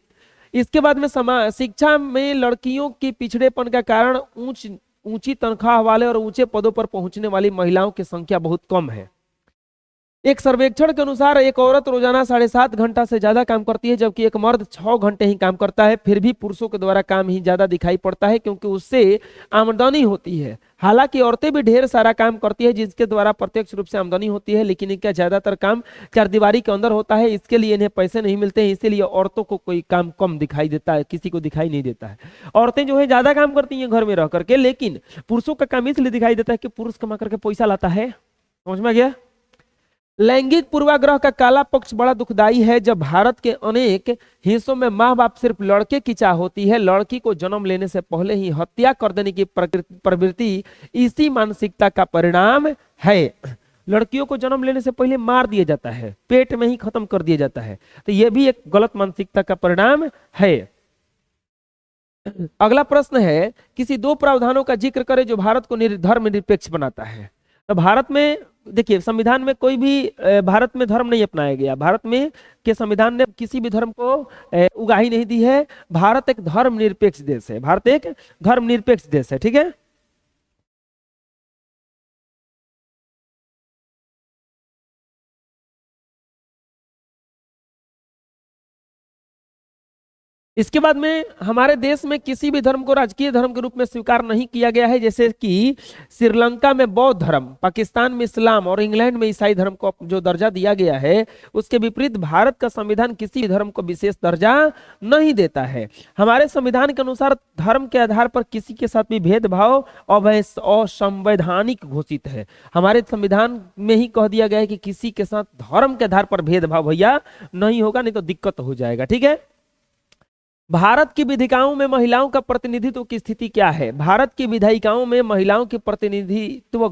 इसके बाद में शिक्षा में लड़कियों के पिछड़ेपन का कारण ऊंची तनख्वाह वाले और ऊंचे पदों पर पहुंचने वाली महिलाओं की संख्या बहुत कम है। एक सर्वेक्षण के अनुसार एक औरत रोजाना 7.5 घंटा से ज्यादा काम करती है, जबकि एक मर्द 6 घंटे ही काम करता है। फिर भी पुरुषों के द्वारा काम ही ज्यादा दिखाई पड़ता है, क्योंकि उससे आमदनी होती है। हालांकि औरतें भी ढेर सारा काम करती है जिसके द्वारा प्रत्यक्ष रूप से आमदनी होती है, लेकिन इनका ज्यादातर काम चारदीवारी के अंदर होता है। इसके लिए इन्हें पैसे नहीं मिलते हैं, इसीलिए औरतों को कोई काम कम दिखाई देता है, किसी को दिखाई नहीं देता है। औरतें जो है ज्यादा काम करती हैं घर में रह करके, लेकिन पुरुषों का काम इसलिए दिखाई देता है कि पुरुष कमा करके पैसा लाता है। समझ में गया? लैंगिक पूर्वाग्रह का काला पक्ष बड़ा दुखदाई है। जब भारत के अनेक हिस्सों में माँ बाप सिर्फ लड़के की चाह होती है, लड़की को जन्म लेने से पहले ही हत्या कर देने की प्रवृत्ति इसी मानसिकता का परिणाम है। लड़कियों को जन्म लेने से पहले मार दिया जाता है, पेट में ही खत्म कर दिया जाता है। तो यह भी एक गलत मानसिकता का परिणाम है। अगला प्रश्न है, किसी दो प्रावधानों का जिक्र करें जो भारत को धर्म निरपेक्ष बनाता है। तो भारत में देखिए, संविधान में कोई भी भारत में धर्म नहीं अपनाया गया। भारत में के संविधान ने किसी भी धर्म को उगाही नहीं दी है। भारत एक धर्मनिरपेक्ष देश है। भारत एक धर्मनिरपेक्ष देश है, ठीक है। इसके बाद में हमारे देश में किसी भी धर्म को राजकीय धर्म के रूप में स्वीकार नहीं किया गया है। जैसे कि श्रीलंका में बौद्ध धर्म, पाकिस्तान में इस्लाम और इंग्लैंड में ईसाई धर्म को जो दर्जा दिया गया है, उसके विपरीत भारत का संविधान किसी भी धर्म को विशेष दर्जा नहीं देता है। हमारे संविधान के अनुसार धर्म के आधार पर किसी के साथ भी भेदभाव असंवैधानिक घोषित है। हमारे संविधान में ही कह दिया गया है कि किसी के साथ धर्म के आधार पर भेदभाव भैया नहीं होगा, नहीं तो दिक्कत हो जाएगा, ठीक है। भारत की विधायिकाओं में महिलाओं का प्रतिनिधित्व की स्थिति क्या है? भारत की विधायिकाओं में महिलाओं की प्रतिनिधित्व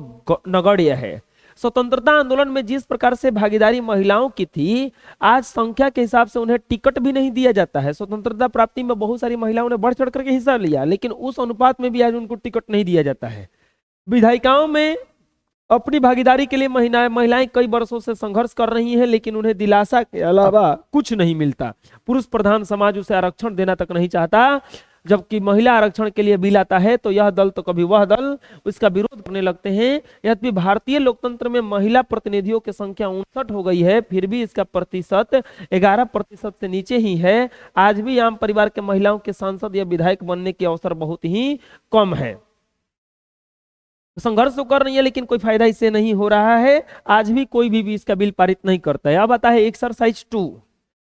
नगण्य है। स्वतंत्रता आंदोलन में जिस प्रकार से भागीदारी महिलाओं की थी, आज संख्या के हिसाब से उन्हें टिकट भी नहीं दिया जाता है। स्वतंत्रता प्राप्ति में बहुत सारी महिलाओं ने बढ़ चढ़ करके हिस्सा लिया, लेकिन उस अनुपात में भी आज उनको टिकट नहीं दिया जाता है। विधायिकाओं में अपनी भागीदारी के लिए महिलाएं कई वर्षों से संघर्ष कर रही हैं, लेकिन उन्हें दिलासा के अलावा कुछ नहीं मिलता। पुरुष प्रधान समाज उसे आरक्षण देना तक नहीं चाहता, जबकि महिला आरक्षण के लिए बिल आता है तो यह दल तो कभी वह दल उसका विरोध करने लगते हैं। यद्यपि भारतीय लोकतंत्र में महिला प्रतिनिधियों की संख्या 59 हो गई है, फिर भी इसका प्रतिशत 11% से नीचे ही है। आज भी आम परिवार के महिलाओं के सांसद या विधायक बनने के अवसर बहुत ही कम है। संघर्ष तो कर रही है, लेकिन कोई फायदा इससे नहीं हो रहा है। आज भी कोई भी इसका बिल पारित नहीं करता है। अब आता है एक्सरसाइज 2,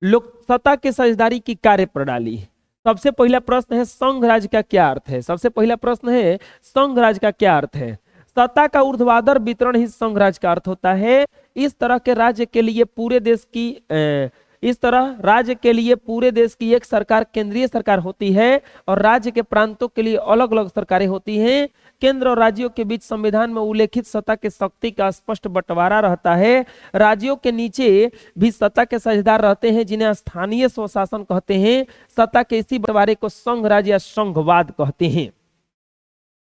लोकसत्ता के साझेदारी की कार्य प्रणाली। सबसे पहला प्रश्न है, संघ राज्य का क्या अर्थ है? सबसे पहला प्रश्न है, संघ राज्य का क्या अर्थ है? सत्ता का ऊर्ध्वाधर वितरण ही संघ राज्य का अर्थ होता है। इस तरह राज्य के लिए पूरे देश की एक सरकार केंद्रीय सरकार होती है और राज्य के प्रांतों के लिए अलग अलग सरकारें होती हैं। केंद्र और राज्यों के बीच संविधान में उल्लेखित सत्ता के शक्ति का स्पष्ट बंटवारा रहता है। राज्यों के नीचे भी सत्ता के साझेदार रहते हैं, जिन्हें स्थानीय स्वशासन कहते हैं। सत्ता के इसी बंटवारे को संघ राज्य या संघवाद कहते हैं।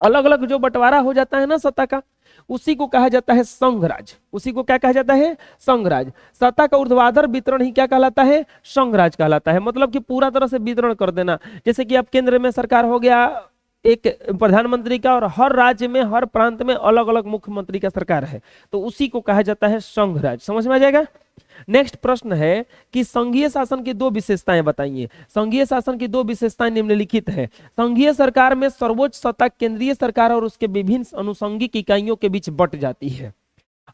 अलग अलग जो बंटवारा हो जाता है ना सत्ता का, उसी को कहा जाता है संघ राज्य। उसी को क्या कहा जाता है? संघ राज्य। सत्ता का ऊर्ध्वाधर वितरण ही क्या कहलाता है? संघ राज्य कहलाता है। मतलब कि पूरा तरह से वितरण कर देना। जैसे कि अब केंद्र में सरकार हो गया एक प्रधानमंत्री का, और हर राज्य में हर प्रांत में अलग अलग मुख्यमंत्री का सरकार है, तो उसी को कहा जाता है संघ राज्य। समझ में आ जाएगा। नेक्स्ट प्रश्न है कि संघीय शासन की 2 विशेषताएं बताइए। संघीय शासन की 2 विशेषताएं निम्नलिखित है। संघीय सरकार में सर्वोच्च सत्ता केंद्रीय सरकार और उसके विभिन्न अनुषंगिक इकाइयों के बीच बंट जाती है।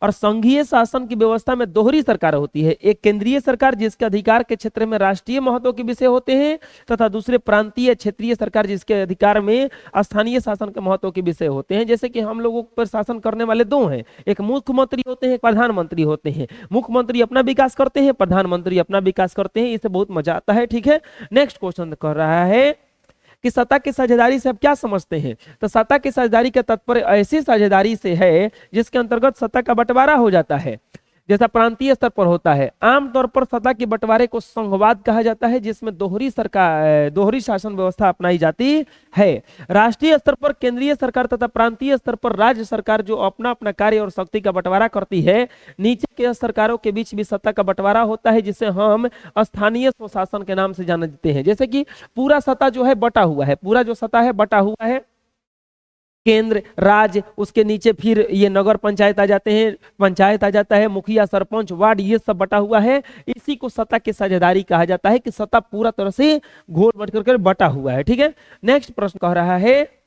और संघीय शासन की व्यवस्था में दोहरी सरकार होती है। एक केंद्रीय सरकार जिसके अधिकार के क्षेत्र में राष्ट्रीय महत्व के विषय होते हैं, तथा दूसरे प्रांतीय क्षेत्रीय सरकार जिसके अधिकार में स्थानीय शासन के महत्व के विषय होते हैं। जैसे कि हम लोगों पर शासन करने वाले 2 हैं, एक मुख्यमंत्री होते हैं, एक प्रधानमंत्री होते हैं। मुख्यमंत्री अपना विकास करते हैं, प्रधानमंत्री अपना विकास करते हैं। इससे बहुत मजा आता है। ठीक है, नेक्स्ट क्वेश्चन कर रहा है कि सत्ता की साझेदारी से आप क्या समझते हैं? तो सत्ता की साझेदारी का तात्पर्य ऐसी साझेदारी से है जिसके अंतर्गत सत्ता का बंटवारा हो जाता है, जैसा प्रांतीय स्तर पर होता है। आमतौर पर सत्ता के बंटवारे को संघवाद कहा जाता है, जिसमें दोहरी शासन व्यवस्था अपनाई जाती है। राष्ट्रीय स्तर पर केंद्रीय सरकार तथा प्रांतीय स्तर पर राज्य सरकार जो अपना अपना कार्य और शक्ति का बंटवारा करती है। नीचे के सरकारों के बीच भी सत्ता का बंटवारा होता है, जिसे हम स्थानीय स्वशासन के नाम से जानते हैं। जैसे कि पूरा सत्ता जो है बटा हुआ है, पूरा जो सत्ता है बटा हुआ है, केंद्र राज्य, उसके नीचे फिर ये नगर पंचायत आ जाते हैं, पंचायत आ जाता है, मुखिया सरपंच वार्ड, ये सब बटा हुआ है। इसी को सत्ता की साझेदारी कहा जाता है कि सत्ता पूरा तरह से घोल बट करके बटा हुआ है। ठीक है, नेक्स्ट प्रश्न कह रहा है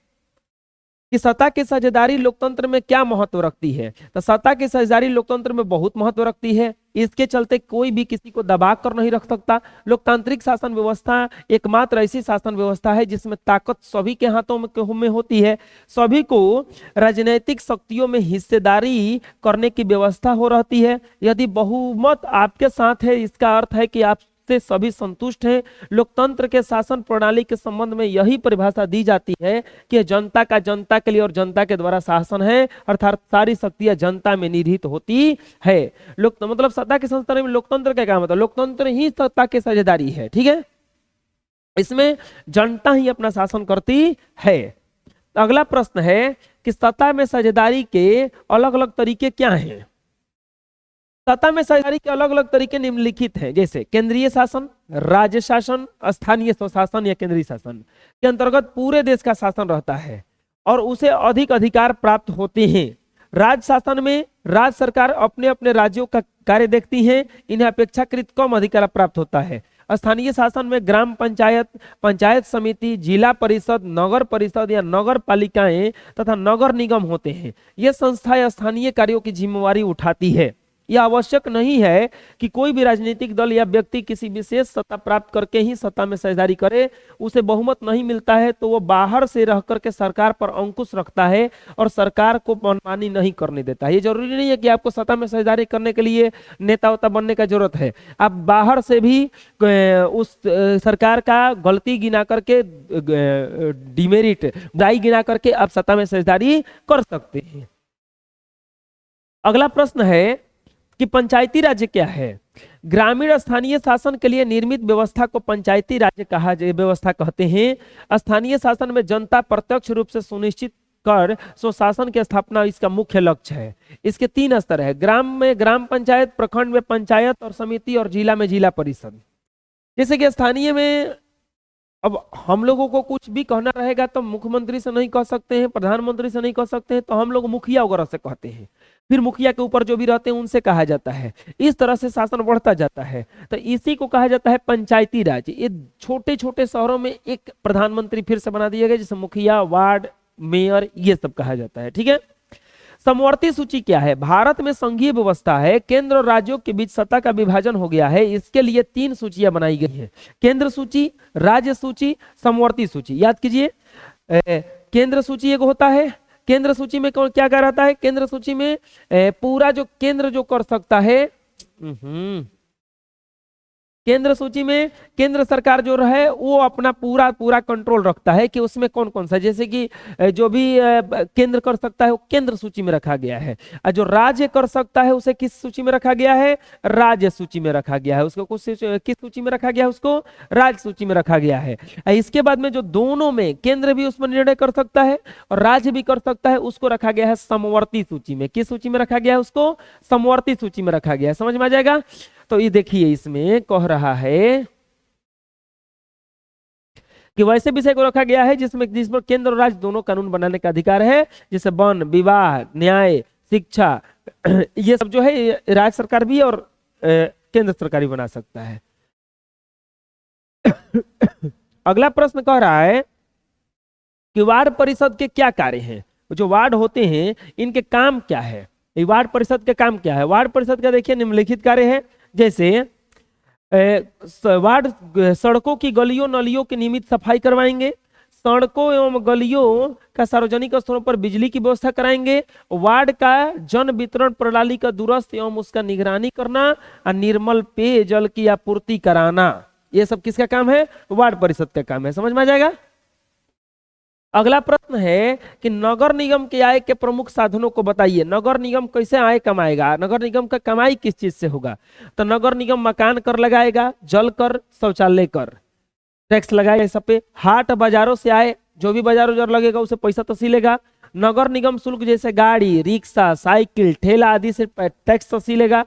कि सत्ता की साझेदारी लोकतंत्र में क्या महत्व रखती है? तो सत्ता की साझेदारी लोकतंत्र में बहुत महत्व रखती है। इसके चलते कोई भी किसी को दबा कर नहीं रख सकता। लोकतांत्रिक शासन व्यवस्था एकमात्र ऐसी शासन व्यवस्था है जिसमें ताकत सभी के हाथों में होती है। सभी को राजनीतिक शक्तियों में हिस्सेदारी करने की व्यवस्था हो रहती है। यदि बहुमत आपके साथ है, इसका अर्थ है कि आप से सभी संतुष्ट हैं। लोकतंत्र के शासन प्रणाली के संबंध में यही परिभाषा दी जाती है कि जनता का जनता के लिए और जनता के द्वारा शासन है, अर्थात सारी शक्तियां जनता में निहित होती है। मतलब सत्ता के संस्थान में लोकतंत्र का क्या मतलब? लोकतंत्र ही सत्ता की साझेदारी है। ठीक है, इसमें जनता ही अपना शासन करती है। अगला प्रश्न है कि सत्ता में साझेदारी के अलग अलग तरीके क्या हैं? सत्ता में साझेदारी के अलग अलग तरीके निम्नलिखित हैं, जैसे केंद्रीय शासन, राज्य शासन, स्थानीय स्वशासन या केंद्रीय शासन के अंतर्गत पूरे देश का शासन रहता है और उसे अधिक अधिकार प्राप्त होते हैं। राज्य शासन में राज्य सरकार अपने अपने राज्यों का कार्य देखती है, इन्हें अपेक्षाकृत कम अधिकार प्राप्त होता है। स्थानीय शासन में ग्राम पंचायत, पंचायत समिति, जिला परिषद, नगर परिषद या नगर पालिकाएं तथा नगर निगम होते हैं। ये संस्थाएं स्थानीय कार्यों की जिम्मेवारी उठाती है। यह आवश्यक नहीं है कि कोई भी राजनीतिक दल या व्यक्ति किसी विशेष सत्ता प्राप्त करके ही सत्ता में साझेदारी करे। उसे बहुमत नहीं मिलता है तो वो बाहर से रह करके सरकार पर अंकुश रखता है और सरकार को मनमानी नहीं करने देता है। ये जरूरी नहीं है कि आपको सत्ता में साझेदारी करने के लिए नेता वोता बनने का जरूरत है। आप बाहर से भी उस सरकार का गलती गिना करके, डिमेरिट, बुराई गिना करके आप सत्ता में साझेदारी कर सकते हैं। अगला प्रश्न है कि पंचायती राज्य क्या है। ग्रामीण स्थानीय शासन के लिए निर्मित व्यवस्था को पंचायती राज्य व्यवस्था कहते हैं। स्थानीय शासन में जनता प्रत्यक्ष रूप से सुनिश्चित कर स्वशासन की स्थापना इसका मुख्य लक्ष्य है। इसके 3 स्तर है, ग्राम में ग्राम पंचायत, प्रखंड में पंचायत और समिति, और जिला में जिला परिषद। जैसे कि स्थानीय में अब हम लोगों को कुछ भी कहना रहेगा तो मुख्यमंत्री से नहीं कह सकते हैं, प्रधानमंत्री से नहीं कह सकते हैं, तो हम लोग मुखिया वगैरह से कहते हैं। फिर मुखिया के ऊपर जो भी रहते हैं उनसे कहा जाता है। इस तरह से शासन बढ़ता जाता है, तो इसी को कहा जाता है पंचायती राज। ये छोटे छोटे शहरों में एक प्रधानमंत्री फिर से बना दिया गया, जैसे मुखिया, वार्ड, मेयर, ये सब कहा जाता है। ठीक है। समवर्ती सूची क्या है। भारत में संघीय व्यवस्था है, केंद्र और राज्यों के बीच सत्ता का विभाजन हो गया है। इसके लिए 3 सूचियां बनाई गई हैं, केंद्र सूची, राज्य सूची, समवर्ती सूची। याद कीजिए, केंद्र सूची एक होता है। केंद्र सूची में कौन क्या क्या रहता है। केंद्र सूची में पूरा जो केंद्र जो कर सकता है, केंद्र सूची में केंद्र सरकार जो रहे वो अपना पूरा पूरा कंट्रोल रखता है कि उसमें कौन कौन सा, जैसे कि जो भी केंद्र कर सकता है वो केंद्र सूची में रखा गया है। और जो राज्य कर सकता है उसे किस सूची में रखा गया है, राज्य सूची में रखा गया है। उसको किस सूची में रखा गया है, उसको राज्य सूची में रखा गया है। इसके बाद में जो दोनों में केंद्र भी उसमें निर्णय कर सकता है और राज्य भी कर सकता है, उसको रखा गया है समवर्ती सूची में। किस सूची में रखा गया है, उसको समवर्ती सूची में रखा गया है। समझ में आ जाएगा। तो ये देखिए, इसमें कह रहा है कि वैसे विषय को रखा गया है जिसमें केंद्र और राज्य दोनों कानून बनाने का अधिकार है, जैसे वन, विवाह, न्याय, शिक्षा, ये सब जो है राज्य सरकार भी और केंद्र सरकार भी बना सकता है। अगला प्रश्न कह रहा है कि वार्ड परिषद के क्या कार्य हैं। जो वार्ड होते हैं इनके काम क्या है। वार्ड परिषद के काम क्या है। वार्ड परिषद का देखिए निम्नलिखित कार्य है, जैसे वार्ड सड़कों की गलियों नालियों की नियमित सफाई करवाएंगे, सड़कों एवं गलियों का सार्वजनिक स्थलों पर बिजली की व्यवस्था कराएंगे, वार्ड का जन वितरण प्रणाली का दुरुस्त एवं उसका निगरानी करना और निर्मल पेयजल की आपूर्ति कराना। ये सब किसका काम है, वार्ड परिषद का काम है। समझ में आ जाएगा। अगला प्रश्न है कि नगर निगम के आय के प्रमुख साधनों को बताइए। नगर निगम कैसे आय कमाएगा, नगर निगम का कमाई किस चीज से होगा। तो नगर निगम मकान कर लगाएगा, जल कर, शौचालय कर, टैक्स लगाएगा सब पे। हाट बाजारों से आए, जो भी बाजार उजार लगेगा उसे पैसा तसीलेगा। नगर निगम शुल्क जैसे गाड़ी, रिक्शा, साइकिल, ठेला आदि से टैक्स तसीलेगा।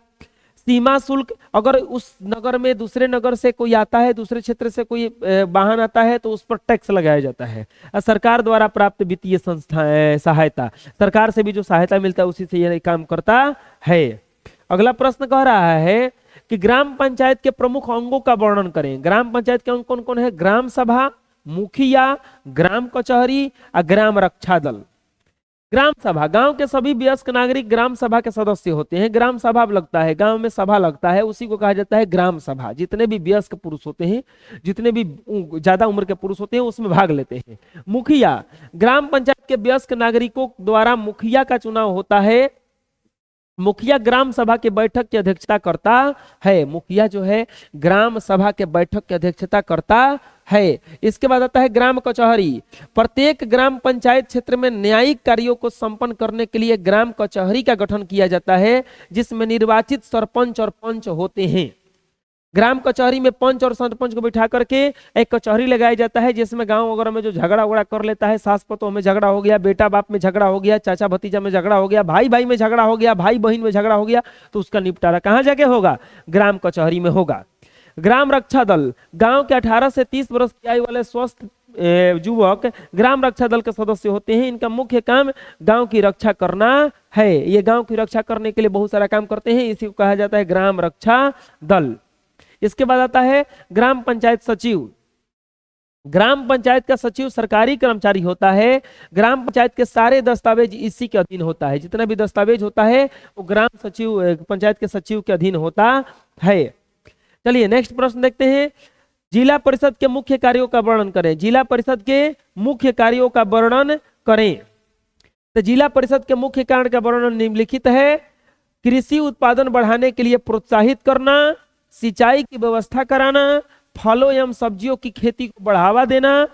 सीमा शुल्क, अगर उस नगर में दूसरे नगर से कोई आता है, दूसरे क्षेत्र से कोई वाहन आता है तो उस पर टैक्स लगाया जाता है। सरकार द्वारा प्राप्त वित्तीय संस्था सहायता, सरकार से भी जो सहायता मिलता है उसी से यह काम करता है। अगला प्रश्न कह रहा है कि ग्राम पंचायत के प्रमुख अंगों का वर्णन करें। ग्राम पंचायत के अंग कौन कौन है। ग्राम सभा, मुखिया, ग्राम कचहरी और ग्राम रक्षा दल। ग्राम सभा, गांव के सभी वयस्क नागरिक ग्राम सभा के सदस्य होते हैं। ग्राम सभा लगता है, गांव में सभा लगता है, उसी को कहा जाता है ग्राम सभा। जितने भी वयस्क पुरुष होते हैं, जितने भी ज्यादा उम्र के पुरुष होते हैं उसमें भाग लेते हैं। मुखिया, ग्राम पंचायत के वयस्क नागरिकों द्वारा मुखिया का चुनाव होता है। मुखिया ग्राम सभा के बैठक की अध्यक्षता करता है। मुखिया जो है ग्राम सभा के बैठक की अध्यक्षता करता है। इसके बाद आता है ग्राम कचहरी। प्रत्येक ग्राम पंचायत क्षेत्र में न्यायिक कार्यों को संपन्न करने के लिए ग्राम कचहरी का गठन किया जाता है, जिसमें निर्वाचित सरपंच और पंच होते हैं। ग्राम कचहरी में पंच और सरपंच को बिठा करके एक कचहरी लगाया जाता है, जिसमें गांव वगैरह में जो झगड़ा वगड़ा कर लेता है, सास पतोह में झगड़ा हो गया, बेटा बाप में झगड़ा हो गया, चाचा भतीजा में झगड़ा हो गया, भाई भाई में झगड़ा हो गया, भाई बहन में झगड़ा हो गया, तो उसका निपटारा कहाँ जाके होगा, ग्राम कचहरी में होगा। ग्राम रक्षा दल, गांव के 18 से 30 वर्ष की आयु वाले स्वस्थ युवक ग्राम रक्षा दल के सदस्य होते हैं। इनका मुख्य काम गांव की रक्षा करना है। ये गांव की रक्षा करने के लिए बहुत सारा काम करते हैं, इसी को कहा जाता है ग्राम रक्षा दल। इसके बाद आता है ग्राम पंचायत सचिव। ग्राम पंचायत का सचिव सरकारी कर्मचारी होता है। ग्राम पंचायत के सारे दस्तावेज इसी के अधीन होता है, जितना भी दस्तावेज होता है वो ग्राम सचिव पंचायत के सचिव के अधीन होता है। चलिए नेक्स्ट प्रश्न देखते हैं। जिला परिषद के मुख्य कार्यों का वर्णन करें। जिला परिषद के मुख्य कार्यों का वर्णन करें। तो जिला परिषद के मुख्य कार्य का वर्णन निम्नलिखित है। कृषि उत्पादन बढ़ाने के लिए प्रोत्साहित करना, सिंचाई की व्यवस्था कराना, फलों एवं सब्जियों की खेती को बढ़ावा देना,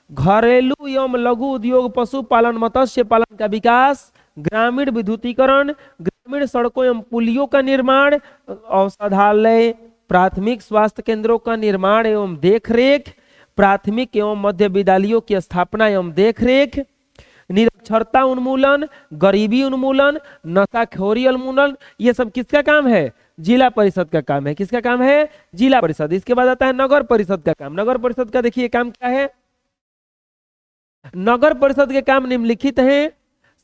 घरेलू एवं लघु उद्योग, पशुपालन, मत्स्य पालन का विकास, ग्रामीण विद्युतीकरण, ग्रामीण सड़कों एवं पुलियों का निर्माण, औषधालय, प्राथमिक स्वास्थ्य केंद्रों का निर्माण एवं देखरेख, प्राथमिक एवं मध्य विद्यालयों की स्थापना एवं देखरेख, निरक्षरता उन्मूलन, गरीबी उन्मूलन, नशाखोरी उन्मूलन, ये सब किसका काम है? जिला परिषद का काम है। किसका काम है? जिला परिषद। इसके बाद आता है नगर परिषद का काम। नगर परिषद का देखिए काम क्या है। नगर परिषद के काम निम्नलिखित हैं।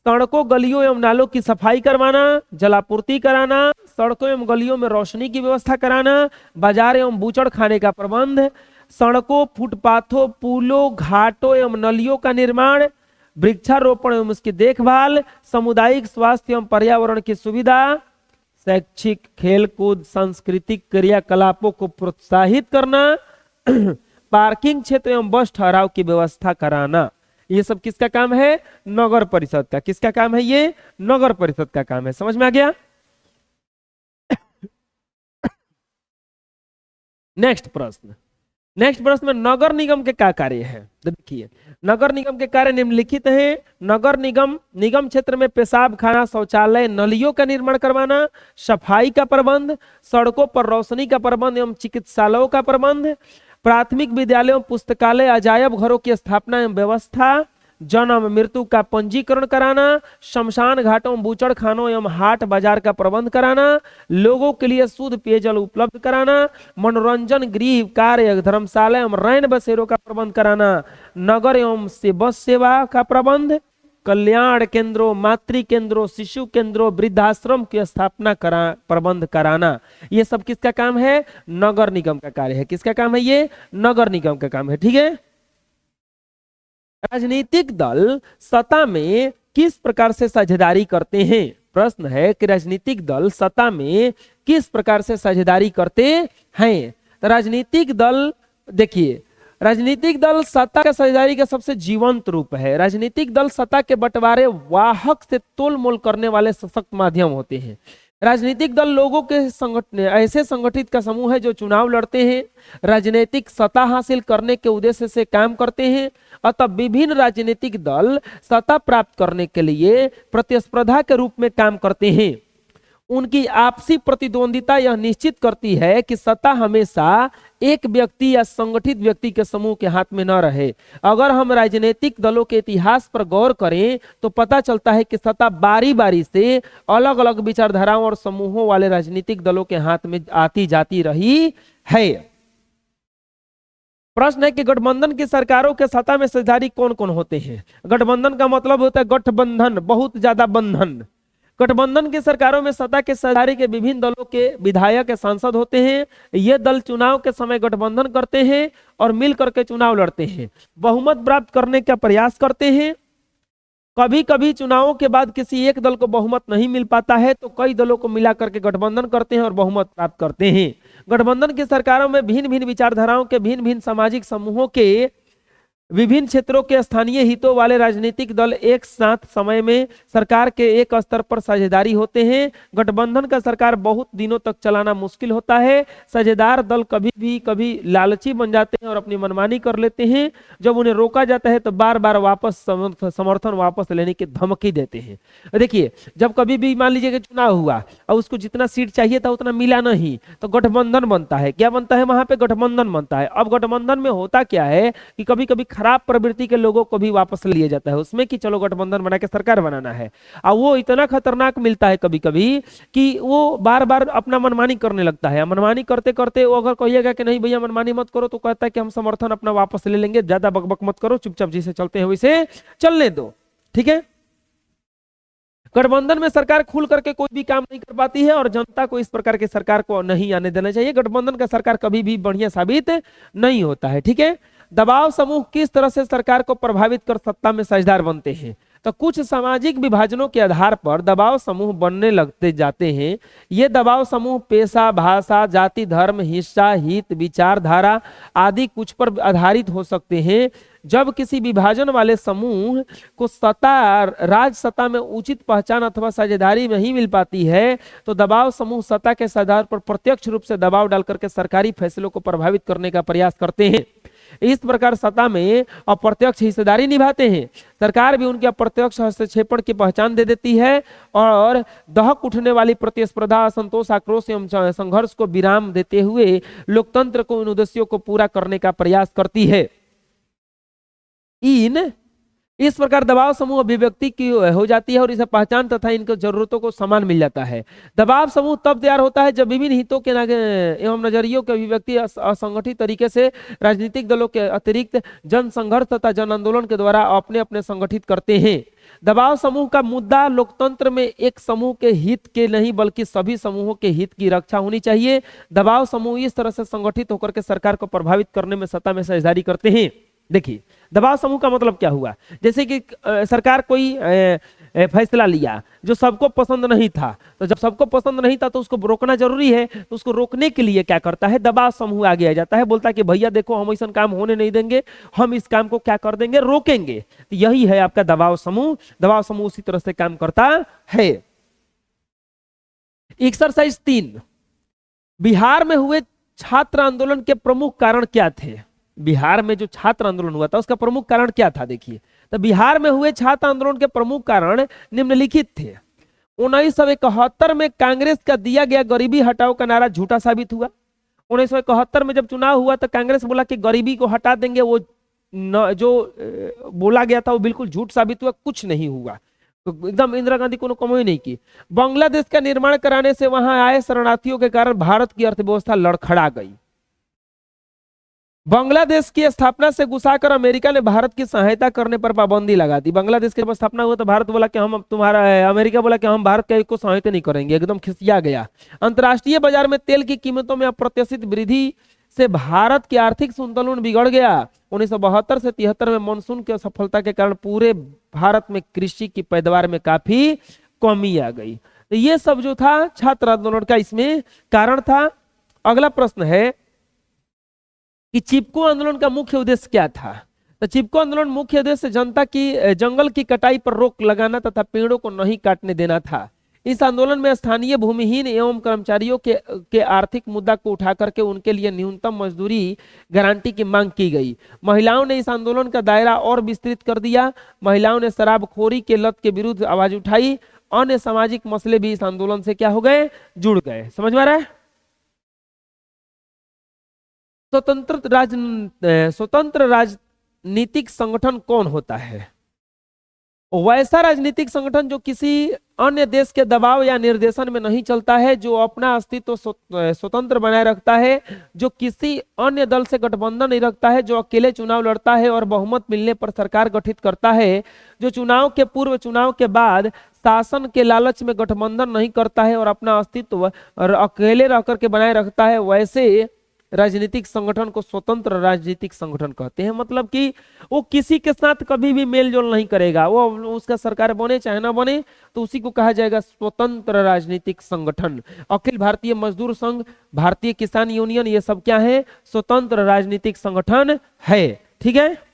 सड़कों, गलियों एवं नालों की सफाई करवाना, जलापूर्ति कराना, सड़कों एवं गलियों में रोशनी की व्यवस्था कराना, बाजार एवं बूचड़ खाने का प्रबंध, सड़कों, फुटपाथों, पुलों, घाटों एवं नलियों का निर्माण, वृक्षारोपण एवं उसकी देखभाल, सामुदायिक स्वास्थ्य एवं पर्यावरण की सुविधा, शैक्षिक, खेलकूद, सांस्कृतिक क्रियाकलापों को प्रोत्साहित करना, पार्किंग क्षेत्र एवं बस ठहराव की व्यवस्था कराना। ये सब किसका काम है? नगर परिषद का। किसका काम है? ये नगर परिषद का काम है। समझ में आ गया? नेक्स्ट प्रश्न में नगर निगम के क्या कार्य है? देखिए नगर निगम के कार्य निम्नलिखित हैं। नगर निगम क्षेत्र में पेशाब खाना, शौचालय, नलियों का निर्माण करवाना, सफाई का प्रबंध, सड़कों पर रोशनी का प्रबंध एवं चिकित्सालयों का प्रबंध, प्राथमिक विद्यालयों, पुस्तकालय, अजायब घरों की स्थापना एवं व्यवस्था, जन्म मृत्यु का पंजीकरण कराना, शमशान घाटों, बूचड़ खानों एवं हाट बाजार का प्रबंध कराना, लोगों के लिए शुद्ध पेयजल उपलब्ध कराना, मनोरंजन गृह, कार्य, धर्मशाला एवं रैन बसेरों का प्रबंध कराना, नगर एवं से बस सेवा का प्रबंध, कल्याण केंद्रों, मातृ केंद्रों, शिशु केंद्रों, वृद्धाश्रम की स्थापना प्रबंध कराना। ये सब किसका काम है? नगर निगम का कार्य है। किसका काम है? ये नगर निगम का काम है। ठीक है। राजनीतिक दल सत्ता में किस प्रकार से साझेदारी करते हैं? प्रश्न है कि राजनीतिक दल सत्ता में किस प्रकार से साझेदारी करते हैं? तो राजनीतिक दल, देखिए राजनीतिक दल सत्ता का साझेदारी का सबसे जीवंत रूप है। राजनीतिक दल सत्ता के बंटवारे वाहक से तोल मोल करने वाले सशक्त माध्यम होते हैं। राजनीतिक दल लोगों के ऐसे संगठित का समूह है जो चुनाव लड़ते हैं, राजनीतिक सत्ता हासिल करने के उद्देश्य से काम करते हैं। अतः विभिन्न राजनीतिक दल सत्ता प्राप्त करने के लिए प्रतिस्पर्धा के रूप में काम करते हैं। उनकी आपसी प्रतिद्वंदिता यह निश्चित करती है कि सत्ता हमेशा एक व्यक्ति या संगठित व्यक्ति के समूह के हाथ में न रहे। अगर हम राजनीतिक दलों के इतिहास पर गौर करें तो पता चलता है कि सत्ता बारी बारी से अलग अलग विचारधाराओं और समूहों वाले राजनीतिक दलों के हाथ में आती जाती रही है। प्रश्न है कि गठबंधन की सरकारों के सत्ता में साझेदारी कौन कौन होते हैं? गठबंधन का मतलब होता है गठबंधन, बहुत ज्यादा बंधन। गठबंधन की सरकारों में सत्ता के साझेदारी के विभिन्न दलों के विधायक, सांसद होते हैं। ये दल चुनाव के समय गठबंधन करते हैं और मिल करके चुनाव लड़ते हैं, बहुमत प्राप्त करने का प्रयास करते हैं। कभी कभी चुनावों के बाद किसी एक दल को बहुमत नहीं मिल पाता है तो कई दलों को मिला करके गठबंधन करते हैं और बहुमत प्राप्त करते हैं। गठबंधन की सरकारों में भिन्न भिन्न विचारधाराओं के, भिन्न भिन्न सामाजिक समूहों के, विभिन्न क्षेत्रों के स्थानीय हितों वाले राजनीतिक दल एक साथ समय में सरकार के एक स्तर पर साझेदारी होते हैं। गठबंधन का सरकार बहुत दिनों तक चलाना मुश्किल होता है। साझेदार दल कभी लालची बन जाते हैं और अपनी मनमानी कर लेते हैं। जब उन्हें रोका जाता है तो बार बार वापस समर्थन वापस लेने की धमकी देते हैं। देखिए जब कभी भी मान लीजिए कि चुनाव हुआ और उसको जितना सीट चाहिए था उतना मिला नहीं तो गठबंधन बनता है। क्या बनता है? वहां पे गठबंधन बनता है। अब गठबंधन में होता क्या है कि कभी कभी खराब प्रवृत्ति के लोगों को भी वापस लिया जाता है उसमें कि चलो गठबंधन बना के सरकार बनाना है। और वो इतना खतरनाक मिलता है कभी कभी कि वो बार बार अपना मनमानी करने लगता है। मनमानी करते करते वो अगर कहिएगा कि नहीं भैया मनमानी मत करो तो कहता है कि हम समर्थन अपना वापस ले लेंगे, ज्यादा बकबक मत करो, चुपचाप जिसे चलते हैं वैसे चलने दो। ठीक है। गठबंधन में सरकार खुल करके कोई भी काम नहीं कर पाती है और जनता को इस प्रकार की सरकार को नहीं आने देना चाहिए। गठबंधन का सरकार कभी भी बढ़िया साबित नहीं होता है। ठीक है। दबाव समूह किस तरह से सरकार को प्रभावित कर सत्ता में साझेदार बनते हैं। तो कुछ सामाजिक विभाजनों के आधार पर दबाव समूह बनने लगते जाते हैं। ये दबाव समूह पेशा, भाषा, जाति, धर्म, हिस्सा, हित, विचारधारा आदि कुछ पर आधारित हो सकते हैं। जब किसी विभाजन वाले समूह को सत्ता, राज सत्ता में उचित पहचान अथवा साझेदारी नहीं मिल पाती है तो दबाव समूह सत्ता के आधार पर प्रत्यक्ष रूप से दबाव डालकर के सरकारी फैसलों को प्रभावित करने का प्रयास करते हैं। इस प्रकार सत्ता में अप्रत्यक्ष हिस्सेदारी निभाते हैं। सरकार भी उनके अप्रत्यक्ष हस्तक्षेप की पहचान दे देती है और दहक उठने वाली प्रतिस्पर्धा, असंतोष, आक्रोश एवं संघर्ष को विराम देते हुए लोकतंत्र को इन उद्देश्यों को पूरा करने का प्रयास करती है। इस प्रकार दबाव समूह अभिव्यक्ति की हो जाती है और इसे पहचान तथा इनकी जरूरतों को समान मिल जाता है। दबाव समूह तब तैयार होता है जब विभिन्न हितों के एवं नजरियों के अभिव्यक्ति असंगठित तरीके से राजनीतिक दलों के अतिरिक्त जन संघर्ष तथा जन आंदोलन के द्वारा अपने अपने संगठित करते हैं। दबाव समूह का मुद्दा लोकतंत्र में एक समूह के हित के नहीं बल्कि सभी समूहों के हित की रक्षा होनी चाहिए। दबाव समूह इस तरह से संगठित होकर के सरकार को प्रभावित करने में सत्ता में साझेदारी करते हैं। देखिए दबाव समूह का मतलब क्या हुआ, जैसे कि सरकार कोई फैसला लिया जो सबको पसंद नहीं था, तो जब सबको पसंद नहीं था तो उसको रोकना जरूरी है। तो उसको रोकने के लिए क्या करता है, दबाव समूह आगे आ जाता है, बोलता है कि भैया देखो हम ऐसा काम होने नहीं देंगे, हम इस काम को क्या कर देंगे, रोकेंगे। तो यही है आपका दबाव समूह। दबाव समूह उसी तरह से काम करता है। एक्सरसाइज 3, बिहार में हुए छात्र आंदोलन के प्रमुख कारण क्या थे। बिहार में जो छात्र आंदोलन हुआ था उसका प्रमुख कारण क्या था। देखिए तो बिहार में हुए छात्र आंदोलन के प्रमुख कारण निम्नलिखित थे। 1971 में कांग्रेस का दिया गया गरीबी हटाओ का नारा झूठा साबित हुआ। 1971 में जब चुनाव हुआ तो कांग्रेस बोला कि गरीबी को हटा देंगे, वो जो बोला गया था वो बिल्कुल झूठ साबित हुआ, कुछ नहीं हुआ। तो एकदम इंदिरा गांधी को कमी नहीं की। बांग्लादेश का निर्माण कराने से वहां आए शरणार्थियों के कारण भारत की अर्थव्यवस्था लड़खड़ा गई। बांग्लादेश की स्थापना से गुस्साकर अमेरिका ने भारत की सहायता करने पर पाबंदी लगा दी। बांग्लादेश की स्थापना हुआ तो भारत बोला कि हम तुम्हारा, अमेरिका बोला कि हम भारत के को सहायता नहीं करेंगे, एकदम खिसिया गया। अंतर्राष्ट्रीय बाजार में तेल की कीमतों में अप्रत्याशित वृद्धि से भारत की आर्थिक संतुलन बिगड़ गया। 1972 से 73 में मानसून की असफलता के कारण पूरे भारत में कृषि की पैदावार में काफी कमी आ गई। तो ये सब जो था छात्र आंदोलन का इसमें कारण था। अगला प्रश्न है कि चिपको आंदोलन का मुख्य उद्देश्य क्या था। तो चिपको आंदोलन मुख्य उद्देश्य जनता की जंगल की कटाई पर रोक लगाना तथा पेड़ों को नहीं काटने देना था। इस आंदोलन में स्थानीय भूमिहीन एवं कर्मचारियों के आर्थिक मुद्दा को उठा करके उनके लिए न्यूनतम मजदूरी गारंटी की मांग की गई। महिलाओं ने इस आंदोलन का दायरा और विस्तृत कर दिया। महिलाओं ने शराबखोरी के लत के विरुद्ध आवाज उठाई। अन्य सामाजिक मसले भी इस आंदोलन से क्या हो गए, जुड़ गए। समझ में आ रहा है। स्वतंत्र राजनीतिक संगठन कौन होता है। वैसा राजनीतिक संगठन जो किसी अन्य देश के दबाव या निर्देशन में नहीं चलता है, जो अपना अस्तित्व स्वतंत्र बनाए रखता है, जो किसी अन्य दल से गठबंधन नहीं रखता है, जो अकेले चुनाव लड़ता है और बहुमत मिलने पर सरकार गठित करता है, जो चुनाव के पूर्व चुनाव के बाद शासन के लालच में गठबंधन नहीं करता है और अपना अस्तित्व और अकेले रह करके बनाए रखता है, वैसे राजनीतिक संगठन को स्वतंत्र राजनीतिक संगठन कहते हैं। मतलब कि वो किसी के साथ कभी भी मेल जोल नहीं करेगा, वो उसका सरकार बने चाहे ना बने, तो उसी को कहा जाएगा स्वतंत्र राजनीतिक संगठन। अखिल भारतीय मजदूर संघ, भारतीय किसान यूनियन, ये सब क्या है, स्वतंत्र राजनीतिक संगठन है। ठीक है।